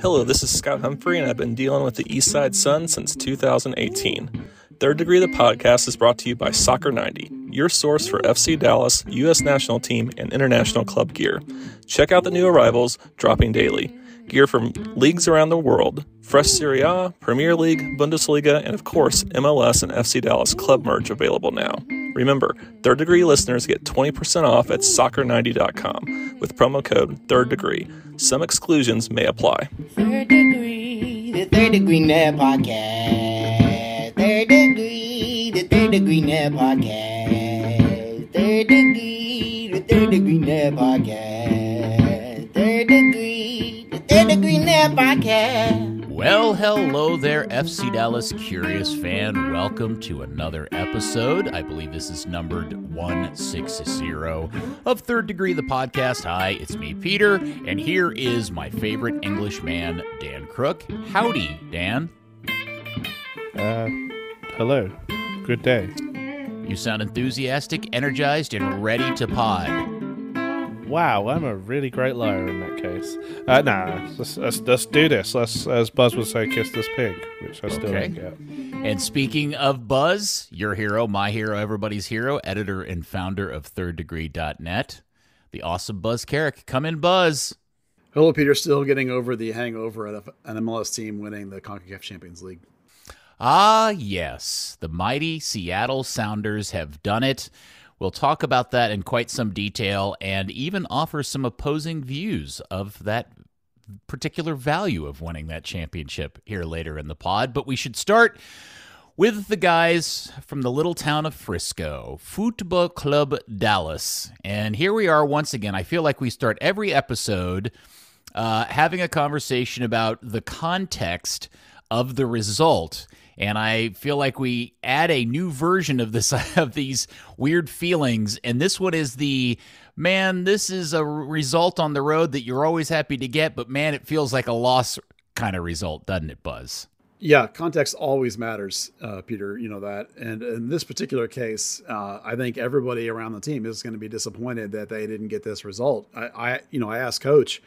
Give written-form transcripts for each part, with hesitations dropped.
Hello, this is Scott Humphrey, and I've been dealing with the East Side Sun since 2018. Third Degree, the podcast, is brought to you by Soccer 90, your source for FC Dallas, U.S. national team, and international club gear. Check out the new arrivals, dropping daily. Gear from leagues around the world, fresh Serie A, Premier League, Bundesliga, and of course, MLS and FC Dallas club merch available now. Remember, Third Degree listeners get 20% off at soccer90.com with promo code Third Degree. Some exclusions may apply. Third Degree, the Third Degree Net Podcast. Third Degree, the Third Degree Net Podcast. Third Degree, the Third Degree Net Podcast. Third Degree, the Third Degree Net Podcast. Well, hello there, FC Dallas Curious fan. Welcome to another episode. I believe this is numbered 160 of Third Degree, the podcast. Hi, it's me, Peter, and here is my favorite English man, Dan Crooke. Howdy, Dan. Hello. Good day. You sound enthusiastic, energized, and ready to pod. Wow, I'm a really great liar in that case. Let's do this. Let's, as Buzz would say, kiss this pig, which I still don't get. And speaking of Buzz, your hero, my hero, everybody's hero, editor and founder of thirddegree.net, the awesome Buzz Carrick. Come in, Buzz. Hello, Peter. Still getting over the hangover of an MLS team winning the CONCACAF Champions League. Ah, yes. The mighty Seattle Sounders have done it. We'll talk about that in quite some detail and even offer some opposing views of that particular value of winning that championship here later in the pod. But we should start with the guys from the little town of Frisco, Football Club Dallas. And here we are once again. I feel like we start every episode having a conversation about the context of the result. And I feel like we add a new version of this, of these weird feelings. And this one is this is a result on the road that you're always happy to get, but man, it feels like a loss kind of result, doesn't it, Buzz? Yeah, context always matters, Peter. You know that. And in this particular case, I think everybody around the team is going to be disappointed that they didn't get this result. I asked Coach,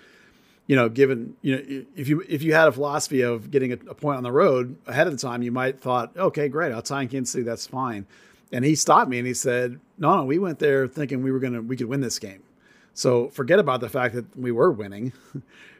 given, if you had a philosophy of getting a point on the road ahead of the time, you might thought, okay, great, I'll tie in Kansas City, that's fine. And he stopped me and he said, no, we went there thinking we could win this game. So forget about the fact that we were winning.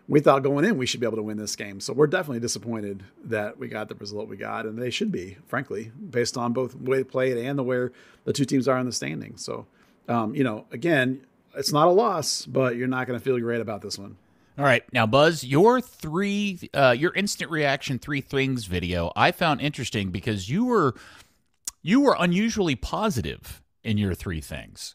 We thought going in, we should be able to win this game. So we're definitely disappointed that we got the result we got. And they should be, frankly, based on both the way they played and where the two teams are in the standing. So, again, it's not a loss, but you're not going to feel great about this one. All right. Now, Buzz, your instant reaction 3 things video I found interesting because you were unusually positive in your 3 things.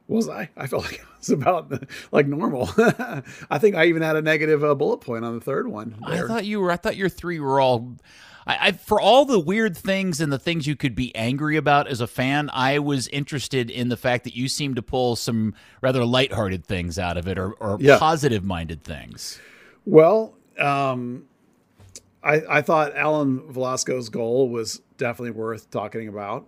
Was I? I felt like it was about like normal. I think I even had a negative bullet point on the third one. There. I thought your 3 were all. For all the weird things and the things you could be angry about as a fan, I was interested in the fact that you seemed to pull some rather lighthearted things out of it or positive-minded things. Well, I thought Alan Velasco's goal was definitely worth talking about.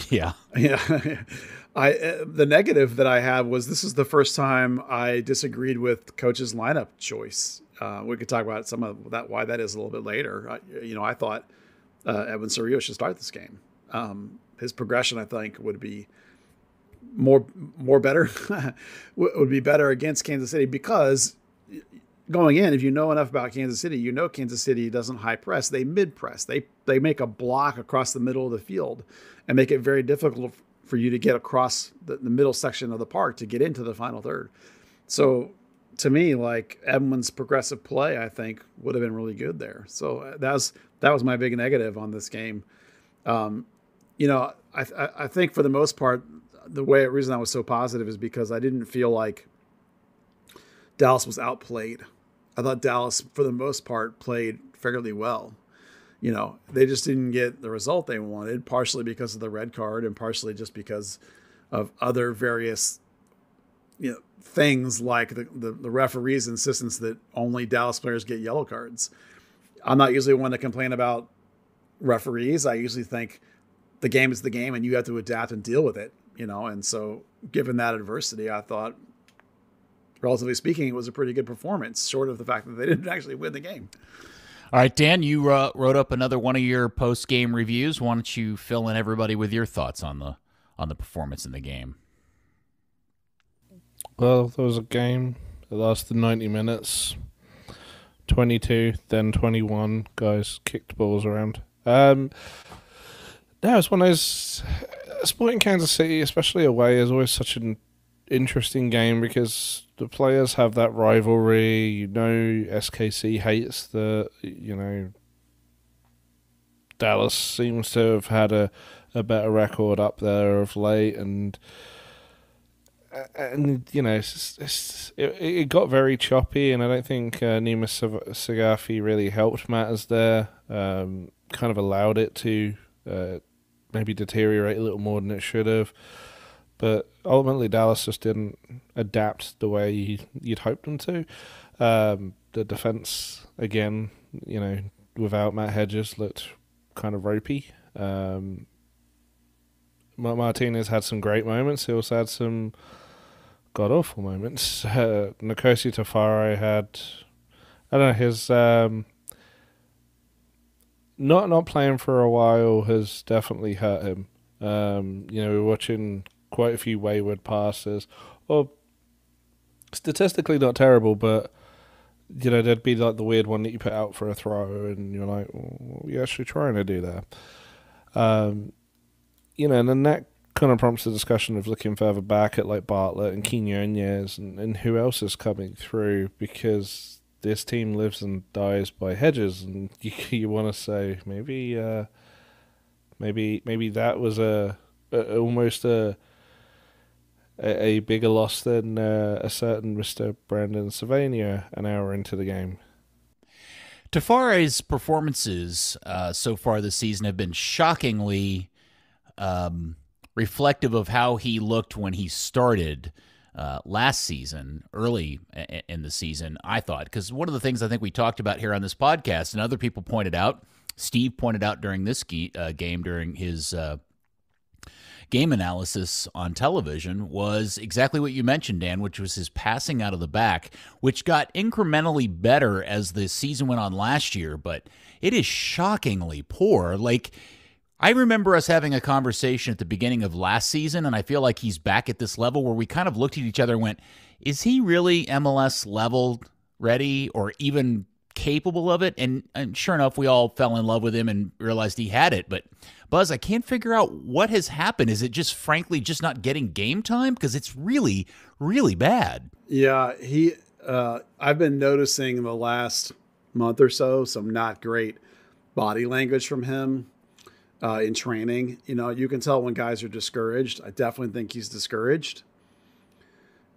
Yeah. The negative that I had was this is the first time I disagreed with Coach's lineup choice. We could talk about some of that, why that is a little bit later. I thought Edwin Cerrillo should start this game. His progression, I think, would be more better, would be better against Kansas City because going in, if you know enough about Kansas City, Kansas City doesn't high press. They mid press. They make a block across the middle of the field and make it very difficult for you to get across the middle section of the park to get into the final third. So to me, like Edwin's progressive play, I think would have been really good there. So that was my big negative on this game. I think for the most part, the reason I was so positive is because I didn't feel like Dallas was outplayed. I thought Dallas, for the most part, played fairly well. They just didn't get the result they wanted, partially because of the red card and partially just because of other various, things like the referee's insistence that only Dallas players get yellow cards. I'm not usually one to complain about referees. I usually think the game is the game and you have to adapt and deal with it, And so given that adversity, I thought relatively speaking, it was a pretty good performance, short of the fact that they didn't actually win the game. All right, Dan, you wrote up another one of your post-game reviews. Why don't you fill in everybody with your thoughts on the performance in the game? Well, there was a game that lasted 90 minutes, 22, then 21 guys kicked balls around. No, it's one of those. Sporting Kansas City, especially away, is always such an interesting game because the players have that rivalry. You know, SKC hates Dallas seems to have had a better record up there of late, and it got very choppy, and I don't think Nima Sagafi really helped matters there. Kind of allowed it to maybe deteriorate a little more than it should have. But ultimately, Dallas just didn't adapt the way you'd hoped them to. The defense, again, without Matt Hedges, looked kind of ropey. Martinez had some great moments. He also had some god-awful moments. Nkosi Tafari had, I don't know, his not playing for a while has definitely hurt him. We're watching quite a few wayward passes. Well, statistically not terrible, but there'd be like the weird one that you put out for a throw, and you're like, what are you actually trying to do there? And then that kind of prompts the discussion of looking further back at like Bartlett and Quinones and who else is coming through, because this team lives and dies by Hedges, and you want to say maybe that was almost a bigger loss than a certain Mr. Brandon Savania an hour into the game. Tafare's performances so far this season have been shockingly reflective of how he looked when he started last season, early in the season, I thought. Because one of the things I think we talked about here on this podcast, and other people pointed out, Steve pointed out during this game, during his game analysis on television, was exactly what you mentioned, Dan, which was his passing out of the back, which got incrementally better as the season went on last year, but it is shockingly poor. Like, I remember us having a conversation at the beginning of last season, and I feel like he's back at this level where we kind of looked at each other and went, is he really MLS level ready or even capable of it? And sure enough, we all fell in love with him and realized he had it. But Buzz, I can't figure out what has happened. Is it just frankly just not getting game time? Because it's really, really bad. Yeah, I've been noticing in the last month or so some not great body language from him in training. You can tell when guys are discouraged. I definitely think he's discouraged.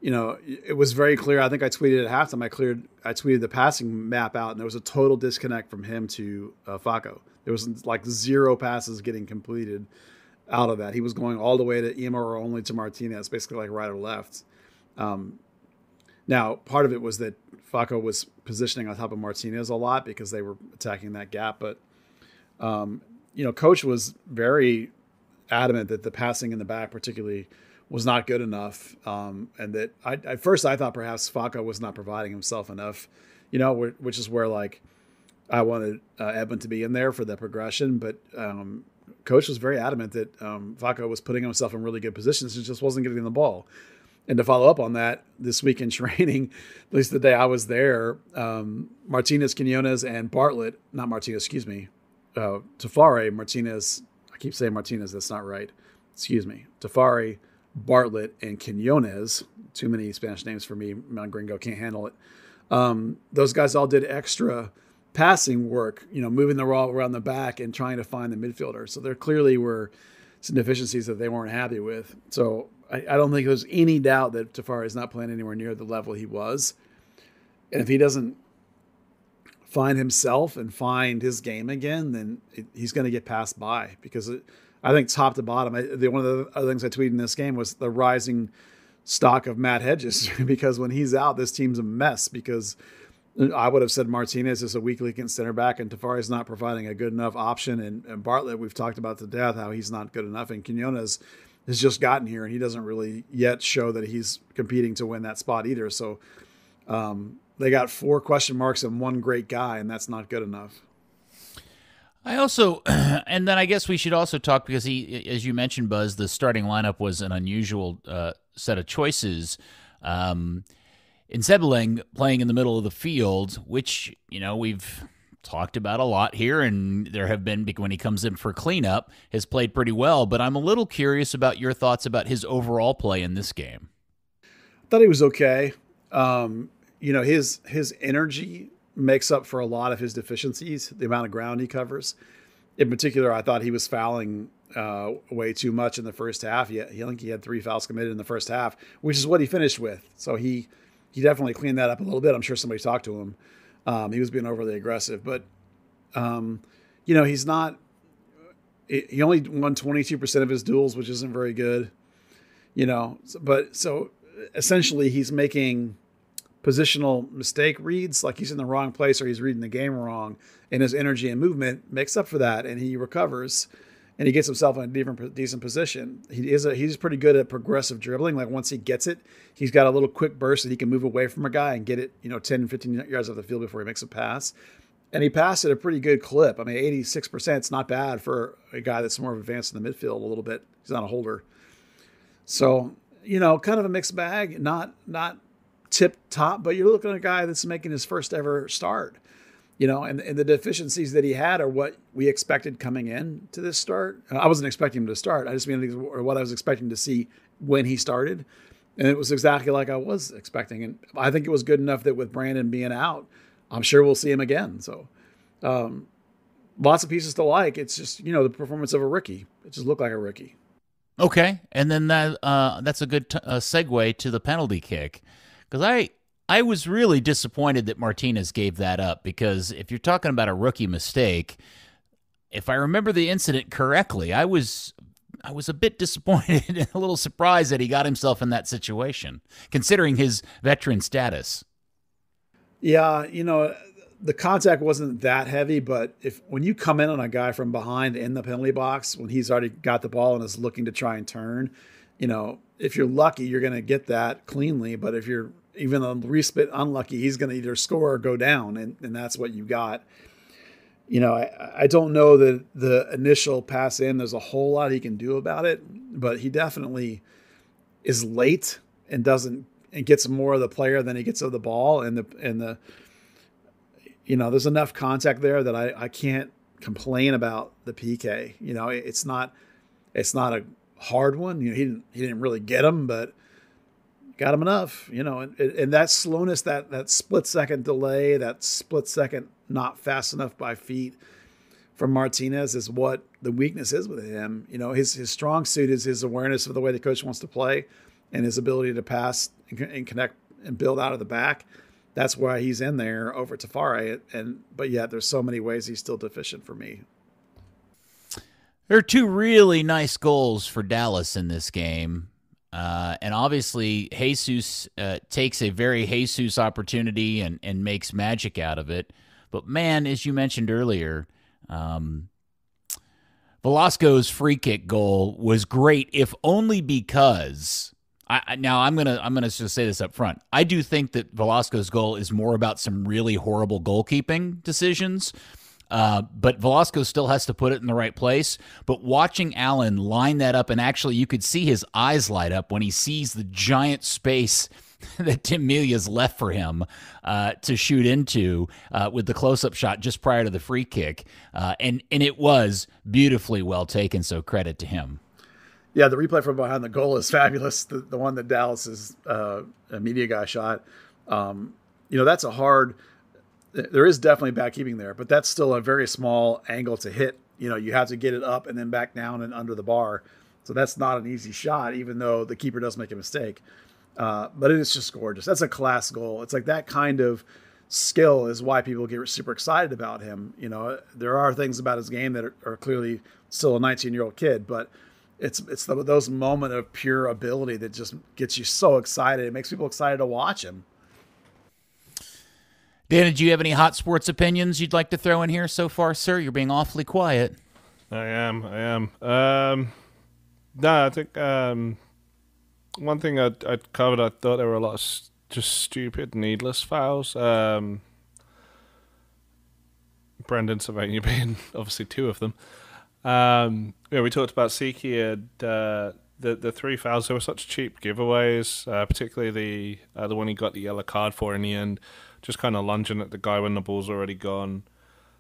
It was very clear. I think I tweeted at halftime. I tweeted the passing map out, and there was a total disconnect from him to Faco. There was like 0 passes getting completed out of that. He was going all the way to Emo or only to Martinez, basically like right or left. Now, part of it was that Faco was positioning on top of Martinez a lot because they were attacking that gap. But, Coach was very adamant that the passing in the back particularly was not good enough, and that at first I thought perhaps Faco was not providing himself enough, which is where like I wanted Edmund to be in there for the progression, but Coach was very adamant that Faco was putting himself in really good positions and just wasn't getting the ball. And to follow up on that, this week in training, at least the day I was there, Martinez, Quinones, and Bartlett, not Martinez, excuse me, Tafari, Martinez, I keep saying Martinez, that's not right, excuse me, Tafari, Bartlett, and Quinones, too many Spanish names for me, my gringo can't handle it. Those guys all did extra passing work, moving the ball around the back and trying to find the midfielder. So there clearly were some deficiencies that they weren't happy with. So I don't think there's any doubt that Tafari is not playing anywhere near the level he was. And if he doesn't find himself and find his game again, then he's going to get passed by, because I think top to bottom, one of the other things I tweeted in this game was the rising stock of Matt Hedges, because when he's out, this team's a mess, because I would have said Martinez is a weak link in center back, and Tafari is not providing a good enough option. And Bartlett, we've talked about to death how he's not good enough. And Quinones has just gotten here, and he doesn't really yet show that he's competing to win that spot either. So they got 4 question marks and 1 great guy, and that's not good enough. I also, and then I guess we should also talk, because he, as you mentioned, Buzz, the starting lineup was an unusual set of choices. Insebeling playing in the middle of the field, which, we've talked about a lot here, and there have been, when he comes in for cleanup, has played pretty well, but I'm a little curious about your thoughts about his overall play in this game. I thought he was okay. His energy makes up for a lot of his deficiencies, the amount of ground he covers. In particular, I thought he was fouling way too much in the first half. I think he had 3 fouls committed in the first half, which is what he finished with. So he definitely cleaned that up a little bit. I'm sure somebody talked to him. He was being overly aggressive, but he's not. He only won 22% of his duels, which isn't very good. But so essentially he's making positional mistake reads, like he's in the wrong place or he's reading the game wrong, and his energy and movement makes up for that, and he recovers and he gets himself in a decent position. He's pretty good at progressive dribbling. Like once he gets it, he's got a little quick burst that he can move away from a guy and get it, 10, 15 yards off the field before he makes a pass. And he passed at a pretty good clip. I mean, 86%, it's not bad for a guy that's more advanced in the midfield a little bit. He's not a holder. So, kind of a mixed bag, not tip top, but you're looking at a guy that's making his first ever start. And the deficiencies that he had are what we expected coming in to this start. I wasn't expecting him to start. I just mean what I was expecting to see when he started. And it was exactly like I was expecting. And I think it was good enough that with Brandon being out, I'm sure we'll see him again. So lots of pieces to like. It's just, the performance of a rookie. It just looked like a rookie. Okay. And then that's a good segue to the penalty kick. Because I was really disappointed that Martinez gave that up, because if you're talking about a rookie mistake, if I remember the incident correctly, I was a bit disappointed and a little surprised that he got himself in that situation, considering his veteran status. Yeah, the contact wasn't that heavy, but when you come in on a guy from behind in the penalty box, when he's already got the ball and is looking to try and turn, if you're lucky, you're going to get that cleanly. But if you're even a least bit unlucky, he's going to either score or go down, and that's what you got. I don't know that the initial pass in, there's a whole lot he can do about it, but he definitely is late and gets more of the player than he gets of the ball, and there's enough contact there that I can't complain about the PK. It's not a hard one. He didn't really get him, but got him enough, and that slowness, that split second delay, that split second not fast enough by feet from Martinez is what the weakness is with him. His strong suit is his awareness of the way the coach wants to play and his ability to pass and connect and build out of the back. That's why he's in there over Tafari. But yet there's so many ways he's still deficient for me. There are 2 really nice goals for Dallas in this game. And obviously, Jesus takes a very Jesus opportunity and makes magic out of it. But man, as you mentioned earlier, Velasco's free kick goal was great, if only because I'm gonna just say this up front. I do think that Velasco's goal is more about some really horrible goalkeeping decisions. But Velasco still has to put it in the right place. But watching Allen line that up, and actually you could see his eyes light up when he sees the giant space that Tim Melia's left for him to shoot into with the close-up shot just prior to the free kick. And it was beautifully well taken, so credit to him. Yeah, the replay from behind the goal is fabulous. The one that Dallas's media guy shot. That's a hard... There is definitely back keeping there, but that's still a very small angle to hit. You have to get it up and then back down and under the bar. So that's not an easy shot, even though the keeper does make a mistake. But it is just gorgeous. That's a class goal. It's like that kind of skill is why people get super excited about him. There are things about his game that are clearly still a 19-year-old kid, but it's those moments of pure ability that just gets you so excited. It makes people excited to watch him. Dan, did you have any hot sports opinions you'd like to throw in here so far, sir? You're being awfully quiet. I am. No, I think one thing I'd covered, I thought there were a lot of just stupid, needless fouls. Brendan Sylvania being obviously two of them. Yeah, we talked about Tsiki and the three fouls. They were such cheap giveaways, particularly the one he got the yellow card for in the end, just kind of lunging at the guy when the ball's already gone.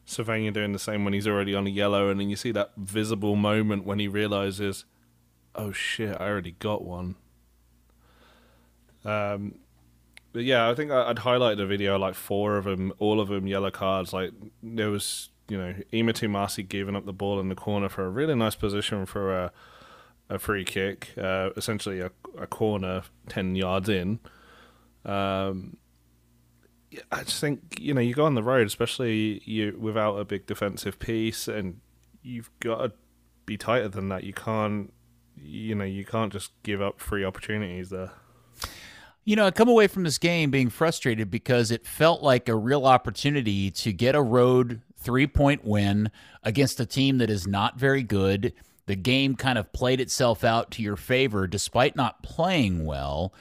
Sylvania doing the same when he's already on a yellow, and then you see that visible moment when he realizes, oh shit, I already got one. But yeah, I think I'd highlight the video, like 4 of them, all of them yellow cards. Like there was, Ima Tumasi giving up the ball in the corner for a really nice position for a free kick, essentially a corner 10 yards in. I just think, you go on the road, especially you without a big defensive piece, and you've got to be tighter than that. You can't just give up free opportunities there. I come away from this game being frustrated because it felt like a real opportunity to get a road 3-point win against a team that is not very good. The game kind of played itself out to your favor despite not playing well.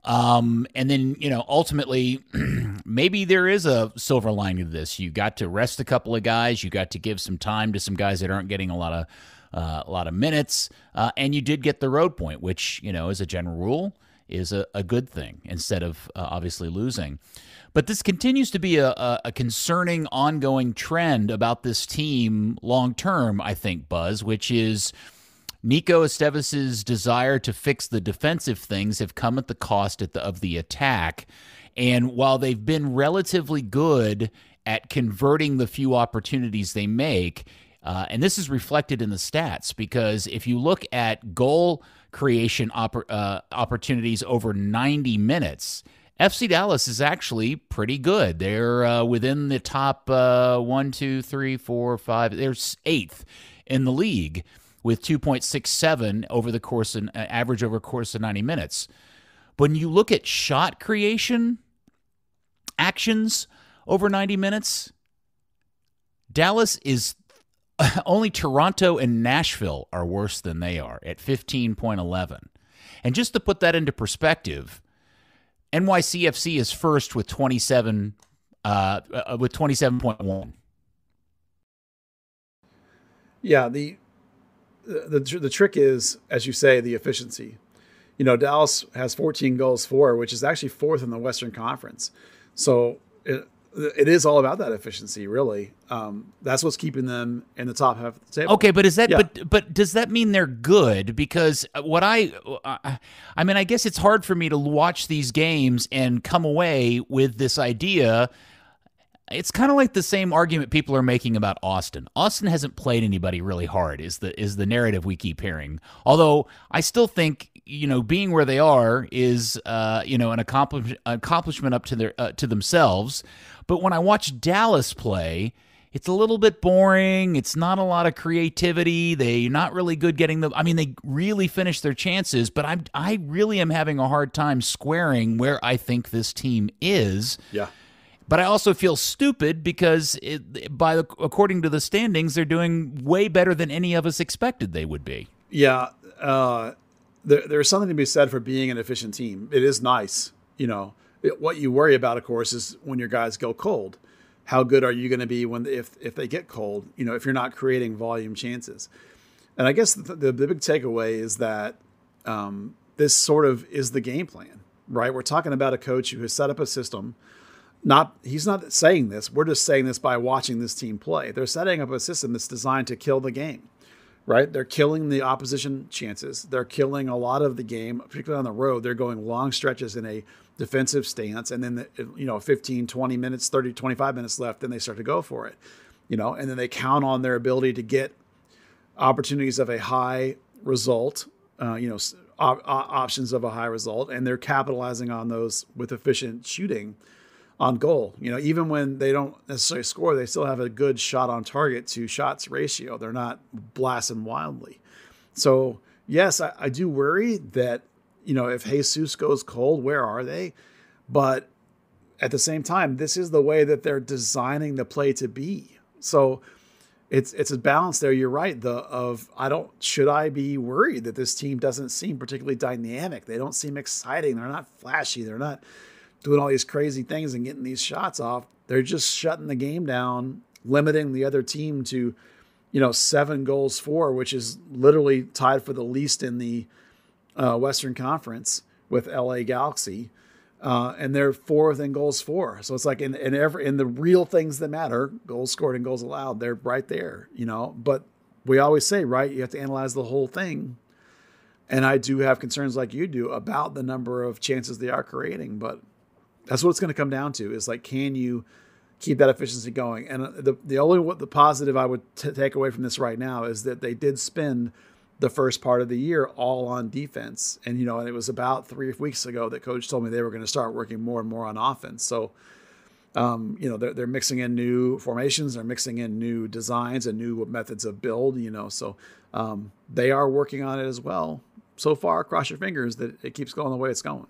And then, ultimately, maybe there is a silver lining to this. You got to rest a couple of guys. You got to give some time to some guys that aren't getting a lot of minutes. And you did get the road point, which, as a general rule, is a good thing instead of obviously losing. But this continues to be a concerning ongoing trend about this team long term, I think, Buzz, which is Nico Esteves' desire to fix the defensive things have come at the cost of the attack. And while they've been relatively good at converting the few opportunities they make, and this is reflected in the stats, because if you look at goal creation opportunities over 90 minutes, FC Dallas is actually pretty good. They're within the top 1, 2, 3, 4, 5. They're 8th in the league with 2.67 over the course and average over the course of 90 minutes. But when you look at shot creation actions over 90 minutes, Dallas is only Toronto and Nashville are worse than they are at 15.11. And just to put that into perspective, NYCFC is first with 27.1. Yeah, the trick is, as you say, the efficiency. Dallas has 14 goals for, which is actually 4th in the Western Conference. So it is all about that efficiency, really. That's what's keeping them in the top half of the table. Okay, but is that but does that mean they're good? Because I guess it's hard for me to watch these games and come away with this idea. It's kind of like the same argument people are making about Austin. Austin hasn't played anybody really hard, is the narrative we keep hearing. Although I still think, being where they are is an accomplishment up to themselves. But when I watch Dallas play, it's a little bit boring. It's not a lot of creativity. They're not really good getting them. I mean, they really finish their chances, but I really am having a hard time squaring where I think this team is. Yeah. But I also feel stupid because, according to the standings, they're doing way better than any of us expected they would be. Yeah, there's something to be said for being an efficient team. It is nice. What you worry about, of course, is when your guys go cold. How good are you going to be if they get cold? If you're not creating volume chances. And I guess the big takeaway is that this sort of is the game plan, right? We're talking about a coach who has set up a system. He's not saying this. We're just saying this by watching this team play. They're setting up a system that's designed to kill the game, right? They're killing the opposition chances. They're killing a lot of the game, particularly on the road. They're going long stretches in a defensive stance, and then 15, 20 minutes, 30, 25 minutes left, then they start to go for it, and then they count on their ability to get opportunities of a high result, options of a high result, and they're capitalizing on those with efficient shooting on goal. Even when they don't necessarily score, they still have a good shot on target to shots ratio. They're not blasting wildly. So yes, I do worry that, if Jesus goes cold, where are they? But at the same time, this is the way that they're designing the play to be. So it's a balance there. You're right. Should I be worried that this team doesn't seem particularly dynamic? They don't seem exciting. They're not flashy. They're not doing all these crazy things and getting these shots off. They're just shutting the game down, limiting the other team to, 7 goals for, which is literally tied for the least in the Western Conference with LA Galaxy. And they're 4th in goals for. So it's like in the real things that matter, goals scored and goals allowed, they're right there, But we always say, right, you have to analyze the whole thing. And I do have concerns like you do about the number of chances they are creating. But that's what it's going to come down to, is like, can you keep that efficiency going? And the positive I would take away from this right now is that they did spend the first part of the year all on defense. And, and it was about 3 weeks ago that coach told me they were going to start working more and more on offense. So, they're mixing in new formations, they're mixing in new designs and new methods of build, so they are working on it as well. So far, cross your fingers that it keeps going the way it's going.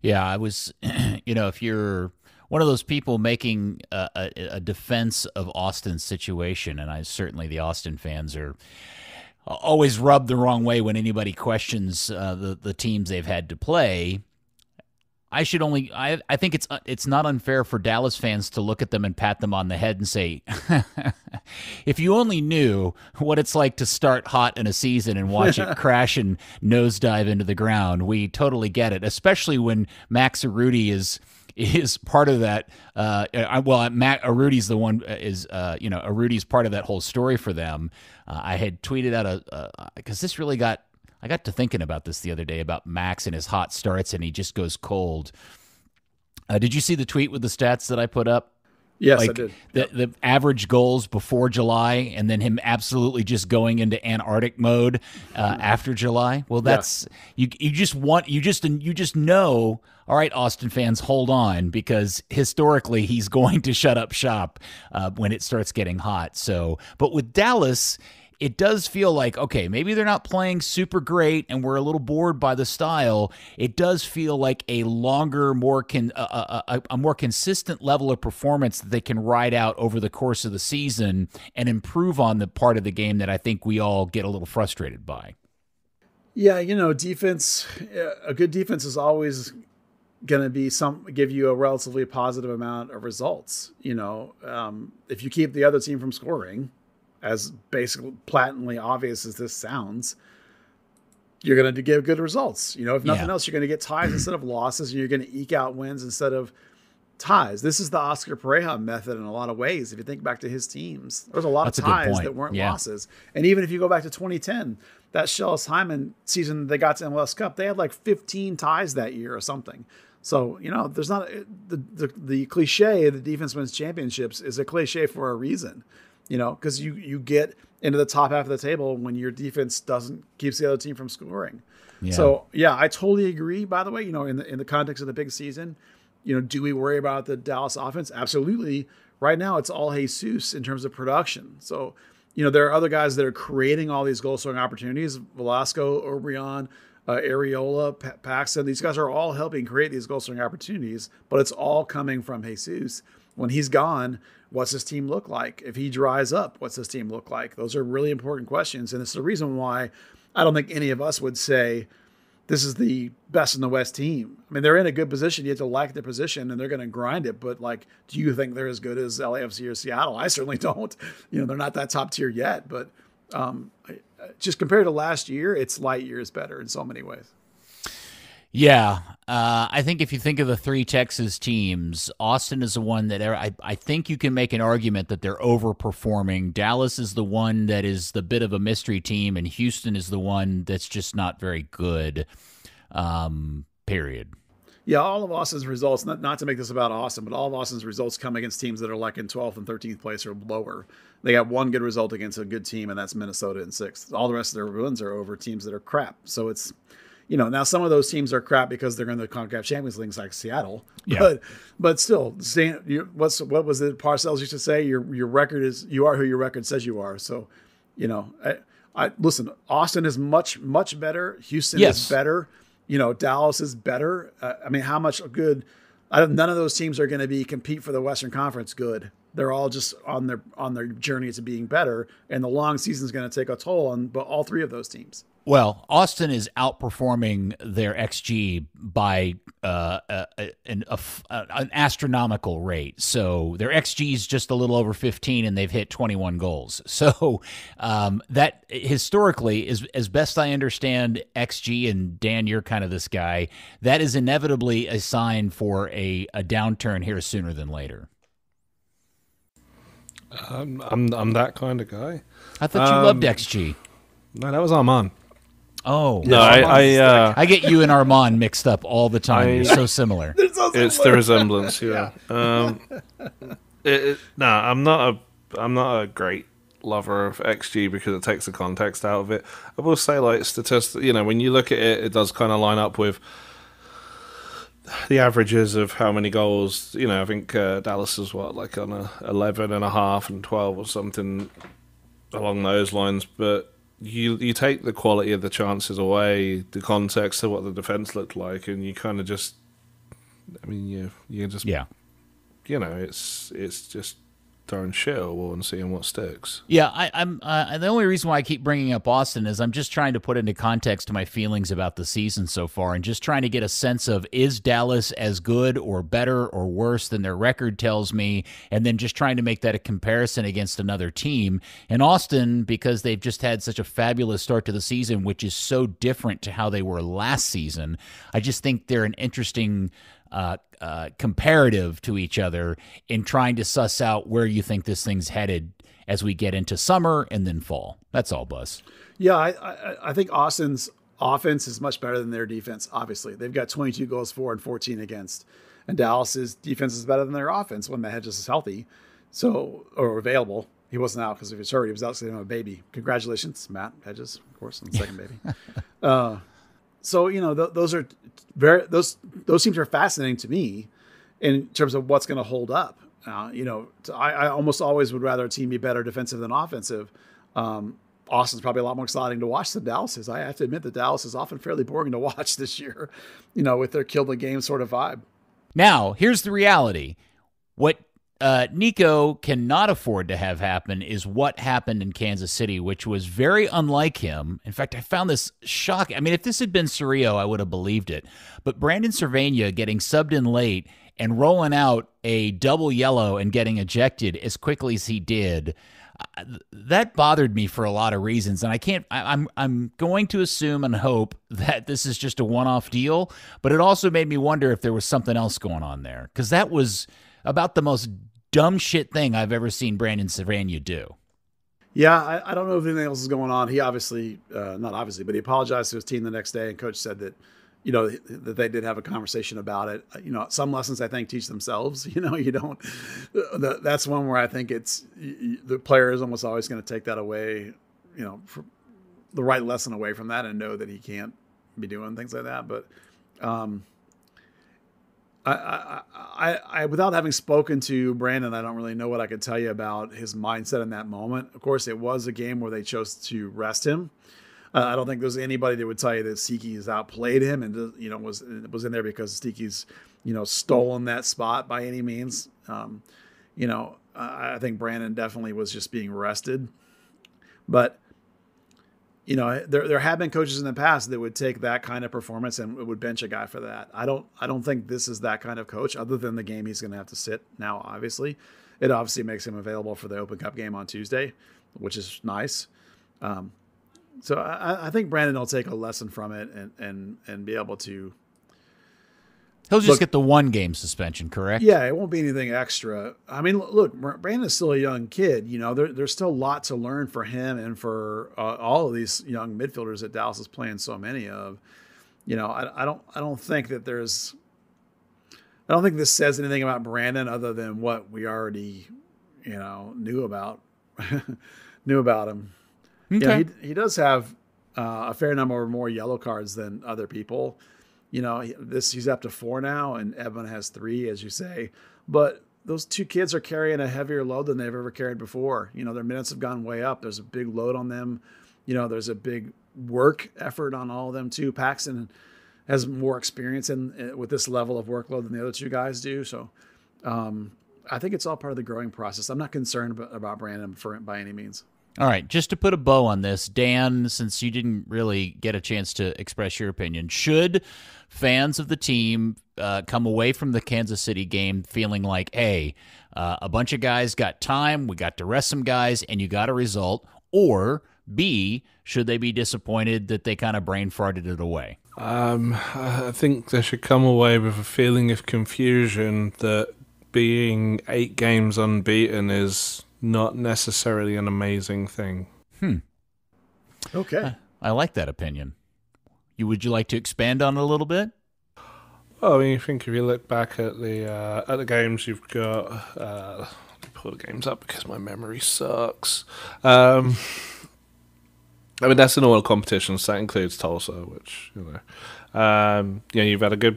Yeah, I was, if you're one of those people making a defense of Austin's situation, and certainly the Austin fans are always rubbed the wrong way when anybody questions the teams they've had to play. I think it's not unfair for Dallas fans to look at them and pat them on the head and say, if you only knew what it's like to start hot in a season and watch it crash and nosedive into the ground, we totally get it, especially when Max Arudi is part of that. Arudi's the one Arudi's part of that whole story for them. I had tweeted out because I got to thinking about this the other day about Max and his hot starts, and he just goes cold. Did you see the tweet with the stats that I put up? Yes, I did. The average goals before July, and then him absolutely just going into Antarctic mode after July. Well, that's you just know. All right, Austin fans, hold on, because historically he's going to shut up shop when it starts getting hot. So, but with Dallas, it does feel like, okay, maybe they're not playing super great and we're a little bored by the style. It does feel like a longer, more consistent level of performance that they can ride out over the course of the season and improve on the part of the game that I think we all get a little frustrated by. Yeah, defense, a good defense is always going to give you a relatively positive amount of results. If you keep the other team from scoring, as basically patently obvious as this sounds, you're going to get good results. If nothing else, you're going to get ties instead of losses, and you're going to eke out wins instead of ties. This is the Oscar Pareja method in a lot of ways. If you think back to his teams, there's a lot of ties that weren't losses. And even if you go back to 2010, that Shellis Hyman season they got to MLS Cup, they had like 15 ties that year or something. So, there's not the cliche of the defense wins championships is a cliche for a reason. Because you get into the top half of the table when your defense keeps the other team from scoring. Yeah. So, I totally agree, by the way, in the context of the big season, do we worry about the Dallas offense? Absolutely. Right now, it's all Jesus in terms of production. So, there are other guys that are creating all these goal-scoring opportunities. Velasco, Obrian, Areola, Paxton, these guys are all helping create these goal-scoring opportunities, but it's all coming from Jesus. When he's gone, what's his team look like? If he dries up, what's his team look like? Those are really important questions. And it's the reason why I don't think any of us would say this is the best in the West team. I mean, they're in a good position. You have to like their position and they're going to grind it. But do you think they're as good as LAFC or Seattle? I certainly don't. They're not that top tier yet. But just compared to last year, it's light years better in so many ways. Yeah, I think if you think of the 3 Texas teams, Austin is the one that I think you can make an argument that they're overperforming. Dallas is the one that is the bit of a mystery team, and Houston is the one that's just not very good, period. Yeah, all of Austin's results, not to make this about Austin, but all of Austin's results come against teams that are like in 12th and 13th place or lower. They got one good result against a good team, and that's Minnesota in 6th. All the rest of their wins are over teams that are crap. So it's... now some of those teams are crap because they're in the CONCACAF Champions League, like Seattle. Yeah. But still, what was it Parcells used to say? Your record is you are who your record says you are. So, I listen. Austin is much better. Houston is better. Dallas is better. How much good? None of those teams are going to compete for the Western Conference good. They're all just on their journey to being better, and the long season is going to take a toll on all three of those teams. Well, Austin is outperforming their XG by an astronomical rate. So their XG is just a little over 15, and they've hit 21 goals. So that historically is, as best I understand XG, and Dan, you're kind of this guy, that is inevitably a sign for a downturn here sooner than later. I'm that kind of guy. I thought you loved XG. No, that was Armand. Oh no, I get you and Armand mixed up all the time. You're so similar. It's the resemblance, yeah. I'm not a great lover of XG because it takes the context out of it. I will say, like, statistics, when you look at it, it does kind of line up with the averages of how many goals. I think Dallas is like on a 11.5 and 12 or something along those lines, but you take the quality of the chances away, the context of what the defense looked like, and you kind of just, you just, yeah, it's just throwing shit at a wall and seeing what sticks. Yeah, I'm the only reason why I keep bringing up Austin is I'm just trying to put into context to my feelings about the season so far, and just trying to get a sense of, is Dallas as good or better or worse than their record tells me, and then just trying to make that a comparison against another team. And Austin, because they've just had such a fabulous start to the season, which is so different to how they were last season, I just think they're an interesting comparative to each other in trying to suss out where you think this thing's headed as we get into summer and then fall. That's all, Buzz. Yeah, I think Austin's offense is much better than their defense. Obviously, they've got 22 goals for and 14 against, and Dallas's defense is better than their offense when Hedges is healthy, or available. He wasn't out because if he's hurt, he was out because he didn't have a baby. Congratulations, Matt Hedges, of course, on the second baby. So those are those teams are fascinating to me in terms of what's going to hold up. I almost always would rather a team be better defensive than offensive. Austin's probably a lot more exciting to watch than Dallas is. I have to admit that Dallas is often fairly boring to watch this year, with their kill the game sort of vibe. Now, here's the reality. What Nico cannot afford to have happen is what happened in Kansas City, which was very unlike him. In fact, I found this shocking. If this had been Cerrillo, I would have believed it. But Brandon Cervania getting subbed in late and rolling out a double yellow and getting ejected as quickly as he did, that bothered me for a lot of reasons. And I'm going to assume and hope that this is just a one-off deal, but it also made me wonder if there was something else going on there, because that was about the most dumb shit thing I've ever seen Brandon Cervania do. Yeah, I don't know if anything else is going on. He obviously, not obviously, but he apologized to his team the next day, and coach said that, that they did have a conversation about it. Some lessons I think teach themselves. You don't. That's one where I think it's the player is almost always going to take that away. For the right lesson away from that, and know that he can't be doing things like that. But I without having spoken to Brandon, I don't really know what I could tell you about his mindset in that moment. Of course, it was a game where they chose to rest him. I don't think there's anybody that would tell you that Tsiki has outplayed him and was in there because Tsiki's stolen that spot by any means. I think Brandon definitely was just being rested, but there have been coaches in the past that would take that kind of performance and would bench a guy for that. I don't think this is that kind of coach, other than the game he's going to have to sit now. Obviously, it obviously makes him available for the Open Cup game on Tuesday, which is nice. So I think Brandon will take a lesson from it and be able to. He'll just get the one game suspension, correct? Yeah, it won't be anything extra. Look, Brandon's still a young kid. There's still a lot to learn for him and for all of these young midfielders that Dallas is playing so many of. I don't think that there's. I don't think this says anything about Brandon other than what we already, knew about him. Okay. He does have a fair number of more yellow cards than other people. He's up to 4 now, and Evan has 3, as you say. But those two kids are carrying a heavier load than they've ever carried before. Their minutes have gone way up. There's a big load on them. There's a big work effort on all of them too. Paxton has more experience with this level of workload than the other two guys do. So I think it's all part of the growing process. I'm not concerned about Brandon by any means. All right, just to put a bow on this, Dan, since you didn't really get a chance to express your opinion, should fans of the team come away from the Kansas City game feeling like, hey, a bunch of guys got time, we got to rest some guys, and you got a result, or B, should they be disappointed that they kind of brain farted it away? I think they should come away with a feeling of confusion that being 8 games unbeaten is not necessarily an amazing thing. Okay. I like that opinion. Would you like to expand on it a little bit? Well, I mean, I think if you look back at the games you've got, let me pull the games up because my memory sucks. I mean, that's in all the competitions. That includes Tulsa, which you've had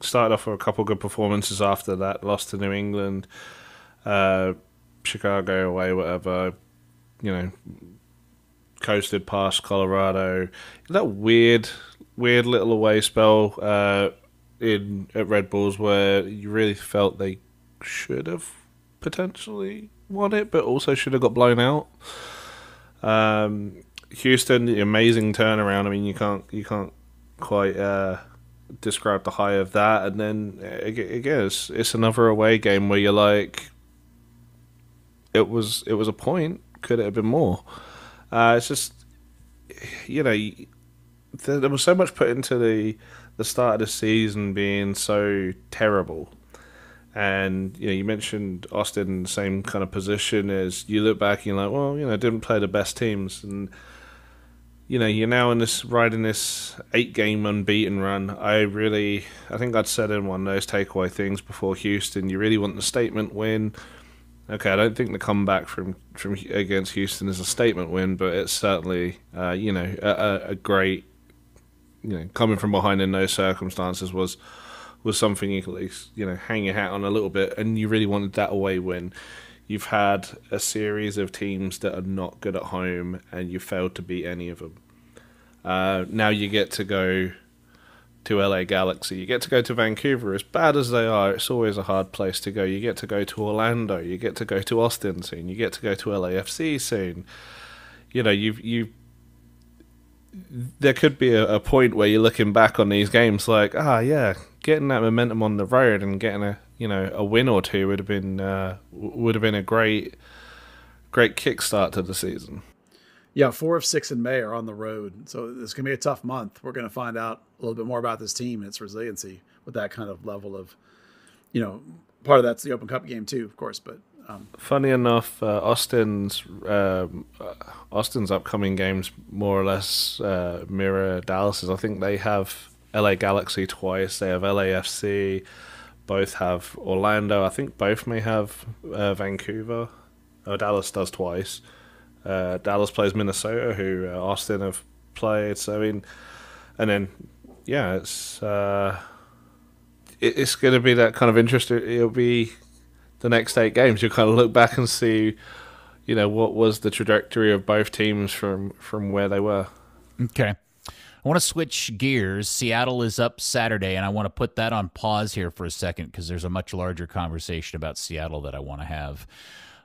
started off with a couple of good performances after that. Lost to New England, Chicago away, whatever. Coasted past Colorado. That weird little away spell at Red Bulls where you really felt they should have potentially won it, but also should have got blown out. Houston, the amazing turnaround. I mean, you can't quite describe the high of that. And then again, it's another away game where you're like, it was a point. Could it have been more? It's just, there was so much put into the start of the season being so terrible. And, you mentioned Austin in the same kind of position as you look back and you're like, well, didn't play the best teams. And, you're now riding this 8-game unbeaten run. I think I'd said in one of those takeaway things before Houston, you really want the statement win. Okay, I don't think the comeback from against Houston is a statement win, but it's certainly, a great, coming from behind in those circumstances was something you could at least, hang your hat on a little bit, and you really wanted that away win. You've had a series of teams that are not good at home, and you failed to beat any of them. Now you get to go to LA Galaxy. You get to go to Vancouver. As bad as they are, it's always a hard place to go. You get to go to Orlando. You get to go to Austin soon. You get to go to LAFC soon. There could be a point where you're looking back on these games like, getting that momentum on the road and getting a win or two would have been a great kickstart to the season. Yeah, 4 of 6 in May are on the road, so it's going to be a tough month. We're going to find out a little bit more about this team and its resiliency with that kind of level of, part of that's the Open Cup game too, of course. But funny enough, Austin's upcoming games more or less mirror Dallas's. I think they have LA Galaxy twice. They have LAFC. Both have Orlando. I think both may have Vancouver. Oh, Dallas does twice. Dallas plays Minnesota, who Austin have played. So, I mean, and then, it's going to be that kind of interesting. It'll be the next 8 games. You'll kind of look back and see, what was the trajectory of both teams from where they were. Okay. I want to switch gears. Seattle is up Saturday, and I want to put that on pause here for a second because there's a much larger conversation about Seattle that I want to have.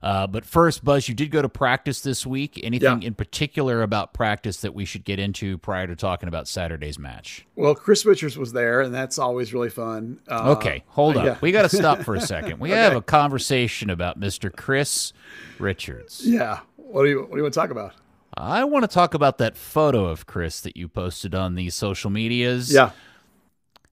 But first, Buzz, you did go to practice this week. Anything in particular about practice that we should get into prior to talking about Saturday's match? Well, Chris Richards was there, and that's always really fun. Okay, hold up. Yeah. We got to stop for a second. We have a conversation about Mr. Chris Richards. Yeah. What do you want to talk about? I want to talk about that photo of Chris that you posted on the social medias. Yeah.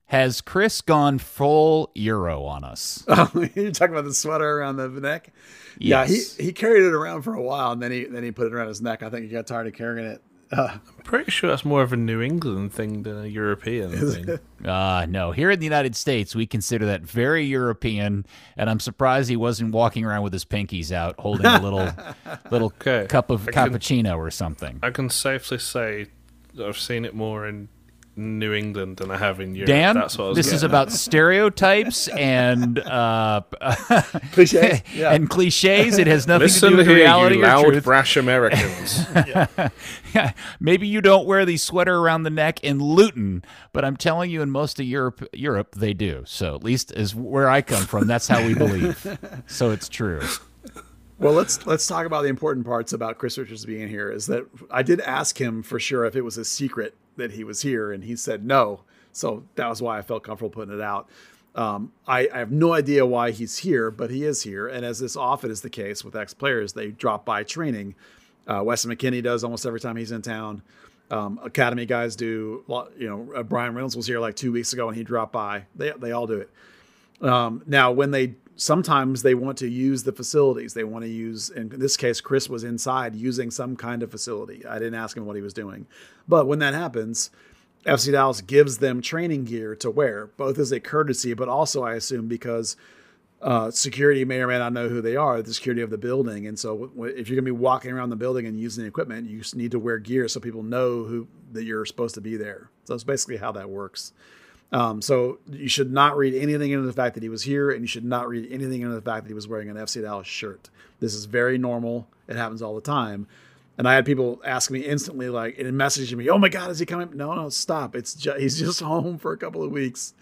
Has Chris gone full Euro on us? Oh, you're talking about the sweater around the neck? Yes. Yeah, he carried it around for a while, and then he put it around his neck. I think he got tired of carrying it. I'm pretty sure that's more of a New England thing than a European thing. No. Here in the United States, we consider that very European, and I'm surprised he wasn't walking around with his pinkies out holding a little cup of cappuccino or something. I can safely say that I've seen it more in New England than I have in Europe. Dan, That's what I was this is getting about stereotypes and Cliches. Yeah. and cliches. It has nothing Listen to do with here, reality you or loud, truth. brash Americans. Yeah, maybe you don't wear the sweater around the neck in Luton, but I'm telling you, in most of Europe, they do. So at least as where I come from, that's how we believe. So it's true. Well, let's talk about the important parts about Chris Richards being here. Is that I did ask him for sure if it was a secret that he was here, and he said no. So that was why I felt comfortable putting it out. I have no idea why he's here, but he is here. And as this often is the case with ex-players, they drop by training. Weston McKennie does almost every time he's in town. Academy guys do. Brian Reynolds was here like 2 weeks ago and he dropped by. They all do it. Now, sometimes they want to use the facilities. They want to use, in this case, Chris was inside using some kind of facility. I didn't ask him what he was doing. But when that happens, FC Dallas gives them training gear to wear, both as a courtesy, but also, I assume, because security may or may not know who they are, the security of the building. And so if you're going to be walking around the building and using the equipment, you just need to wear gear so people know that you're supposed to be there. So that's basically how that works. So you should not read anything into the fact that he was here, and you should not read anything into the fact that he was wearing an FC Dallas shirt. This is very normal. It happens all the time. And I had people ask me instantly, like, and messaging me, "Oh my God, is he coming?" No, stop. He's just home for a couple of weeks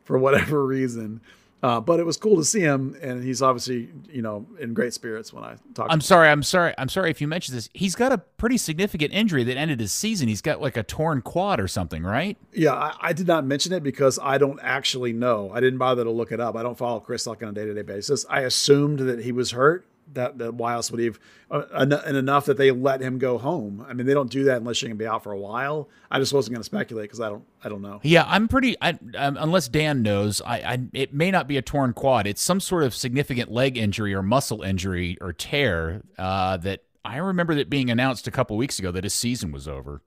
for whatever reason. But it was cool to see him, and he's obviously, in great spirits when I talk. I'm sorry if you mentioned this. He's got a pretty significant injury that ended his season. He's got like a torn quad or something, right? Yeah, I did not mention it because I don't actually know. I didn't bother to look it up. I don't follow Chris like on a day-to-day basis. I assumed that he was hurt. That why else would he have, and enough that they let him go home. I mean, they don't do that unless you're going to be out for a while. I just wasn't going to speculate because I don't know. Yeah, unless Dan knows, it may not be a torn quad. It's some sort of significant leg injury or muscle injury or tear that I remember that being announced a couple weeks ago that his season was over.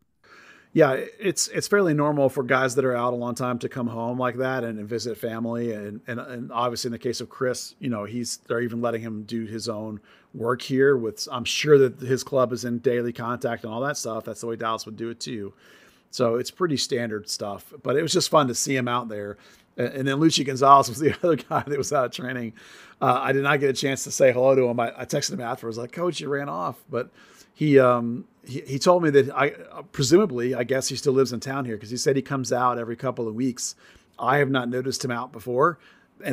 Yeah, it's fairly normal for guys that are out a long time to come home like that and visit family. And obviously in the case of Chris, they're even letting him do his own work here I'm sure that his club is in daily contact and all that stuff. That's the way Dallas would do it too. So it's pretty standard stuff, but it was just fun to see him out there. And then Luchi Gonzalez was the other guy that was out of training. I did not get a chance to say hello to him. I texted him afterwards, like, "Coach, you ran off." But he told me that presumably, I guess he still lives in town here because he said he comes out every couple of weeks. I have not noticed him out before,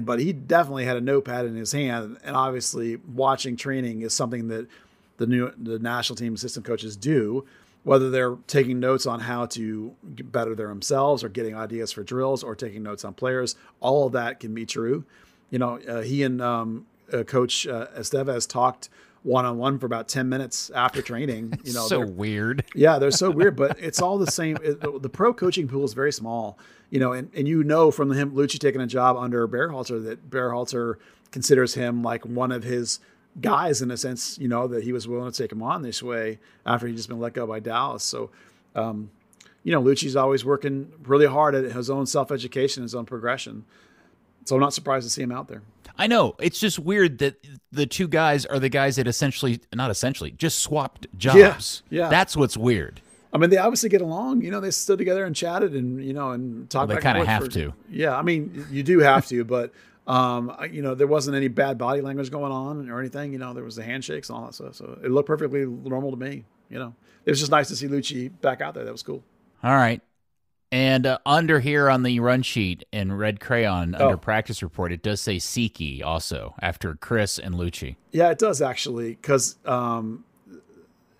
but he definitely had a notepad in his hand. And obviously watching training is something that the national team assistant coaches do, whether they're taking notes on how to get better themselves or getting ideas for drills or taking notes on players. All of that can be true. He and Coach Estevez talked one-on-one for about 10 minutes after training. So weird. Yeah, they're so weird, but it's all the same. The pro coaching pool is very small, and from him, Lucci taking a job under Berhalter, that Berhalter considers him like one of his guys in a sense, that he was willing to take him on this way after he'd just been let go by Dallas. So, Lucci's always working really hard at his own self-education, his own progression. So I'm not surprised to see him out there. I know. It's just weird that the two guys are the guys that just swapped jobs. Yeah. That's what's weird. I mean, they obviously get along. They stood together and chatted and talked. Well, they kind of have to. Yeah, I mean, you do have to, but there wasn't any bad body language going on or anything. There was the handshakes and all that stuff. So it looked perfectly normal to me. It was just nice to see Lucci back out there. That was cool. All right. And under here on the run sheet in red crayon under practice report, it does say Tsiki also after Chris and Lucci. Yeah, it does actually, because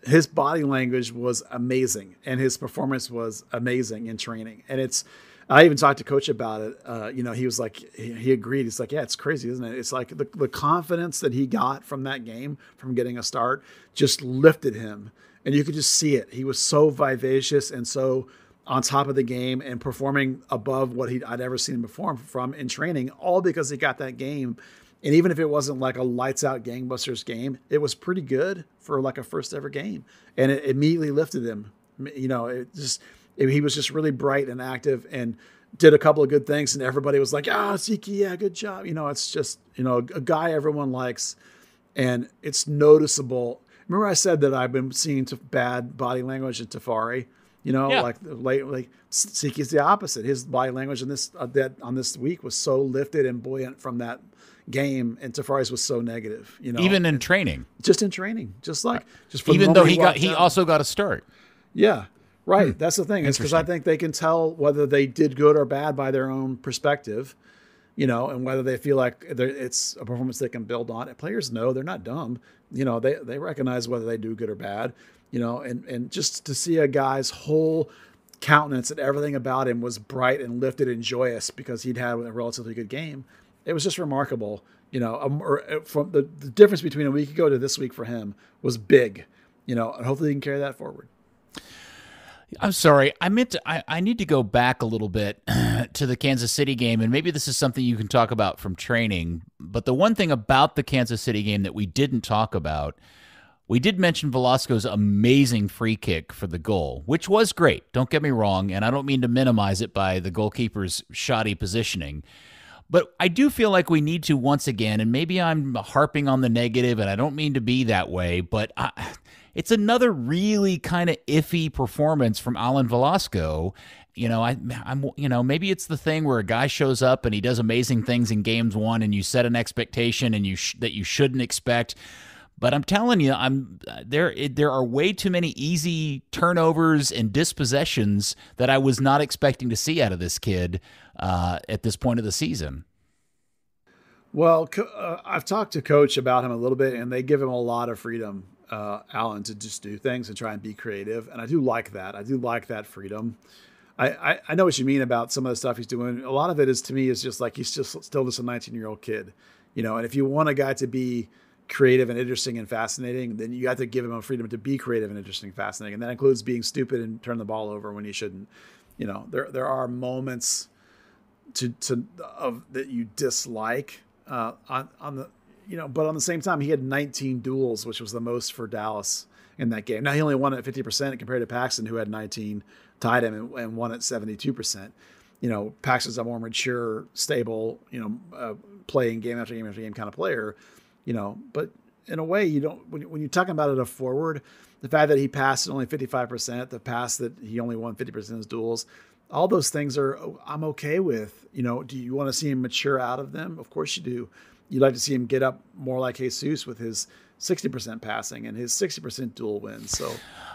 his body language was amazing and his performance was amazing in training. And I even talked to Coach about it. He was like, he agreed. He's like, yeah, it's crazy, isn't it? It's like the confidence that he got from that game, from getting a start, just lifted him. And you could just see it. He was so vivacious and so on top of the game and performing above what I'd ever seen him perform from in training, all because he got that game. And even if it wasn't like a lights out gangbusters game, it was pretty good for like a first ever game. And it immediately lifted him. He was just really bright and active and did a couple of good things. And everybody was like, Tsiki, yeah, good job. It's just, a guy everyone likes, and it's noticeable. Remember I said that I've been seeing bad body language in Tafari? Yeah. like Tsiki's the opposite. His body language on this week was so lifted and buoyant from that game, and Tafari's was so negative. Even in training, just in training, just from even though he also got a start. Yeah, right. That's the thing. It's because I think they can tell whether they did good or bad by their own perspective. And whether they feel like it's a performance they can build on. And players know they're not dumb. They recognize whether they do good or bad. And just to see a guy's whole countenance and everything about him was bright and lifted and joyous because he'd had a relatively good game. It was just remarkable. From the difference between a week ago to this week for him was big. And hopefully he can carry that forward. I'm sorry. I need to go back a little bit to the Kansas City game, and maybe this is something you can talk about from training. But the one thing about the Kansas City game that we didn't talk about, we did mention Velasco's amazing free kick for the goal, which was great. Don't get me wrong, and I don't mean to minimize it by the goalkeeper's shoddy positioning. But I do feel like we need to once again, and maybe I'm harping on the negative, and I don't mean to be that way, but it's another really kind of iffy performance from Alan Velasco. Maybe it's the thing where a guy shows up and he does amazing things in games one, and you set an expectation and that you shouldn't expect. But I'm telling you, there are way too many easy turnovers and dispossessions that I was not expecting to see out of this kid at this point of the season. Well, I've talked to Coach about him a little bit, and they give him a lot of freedom, Alan, to just do things and try and be creative. And I do like that. I do like that freedom. I know what you mean about some of the stuff he's doing. A lot of it is, to me, is just like he's still just a 19-year-old kid, and if you want a guy to be creative and interesting and fascinating, then you have to give him a freedom to be creative and interesting and fascinating. And that includes being stupid and turn the ball over when you shouldn't. There are moments that you dislike but on the same time, he had 19 duels, which was the most for Dallas in that game. Now he only won at 50% compared to Paxton, who had 19, tied him and won at 72%. Paxton's a more mature, stable, playing game after game after game kind of player. But in a way, you don't, when you're talking about it a forward, the fact that he passed at only 55%, the pass that he only won 50% of his duels, all those things I'm okay with. Do you want to see him mature out of them? Of course you do. You'd like to see him get up more like Jesus with his 60% passing and his 60% dual wins. So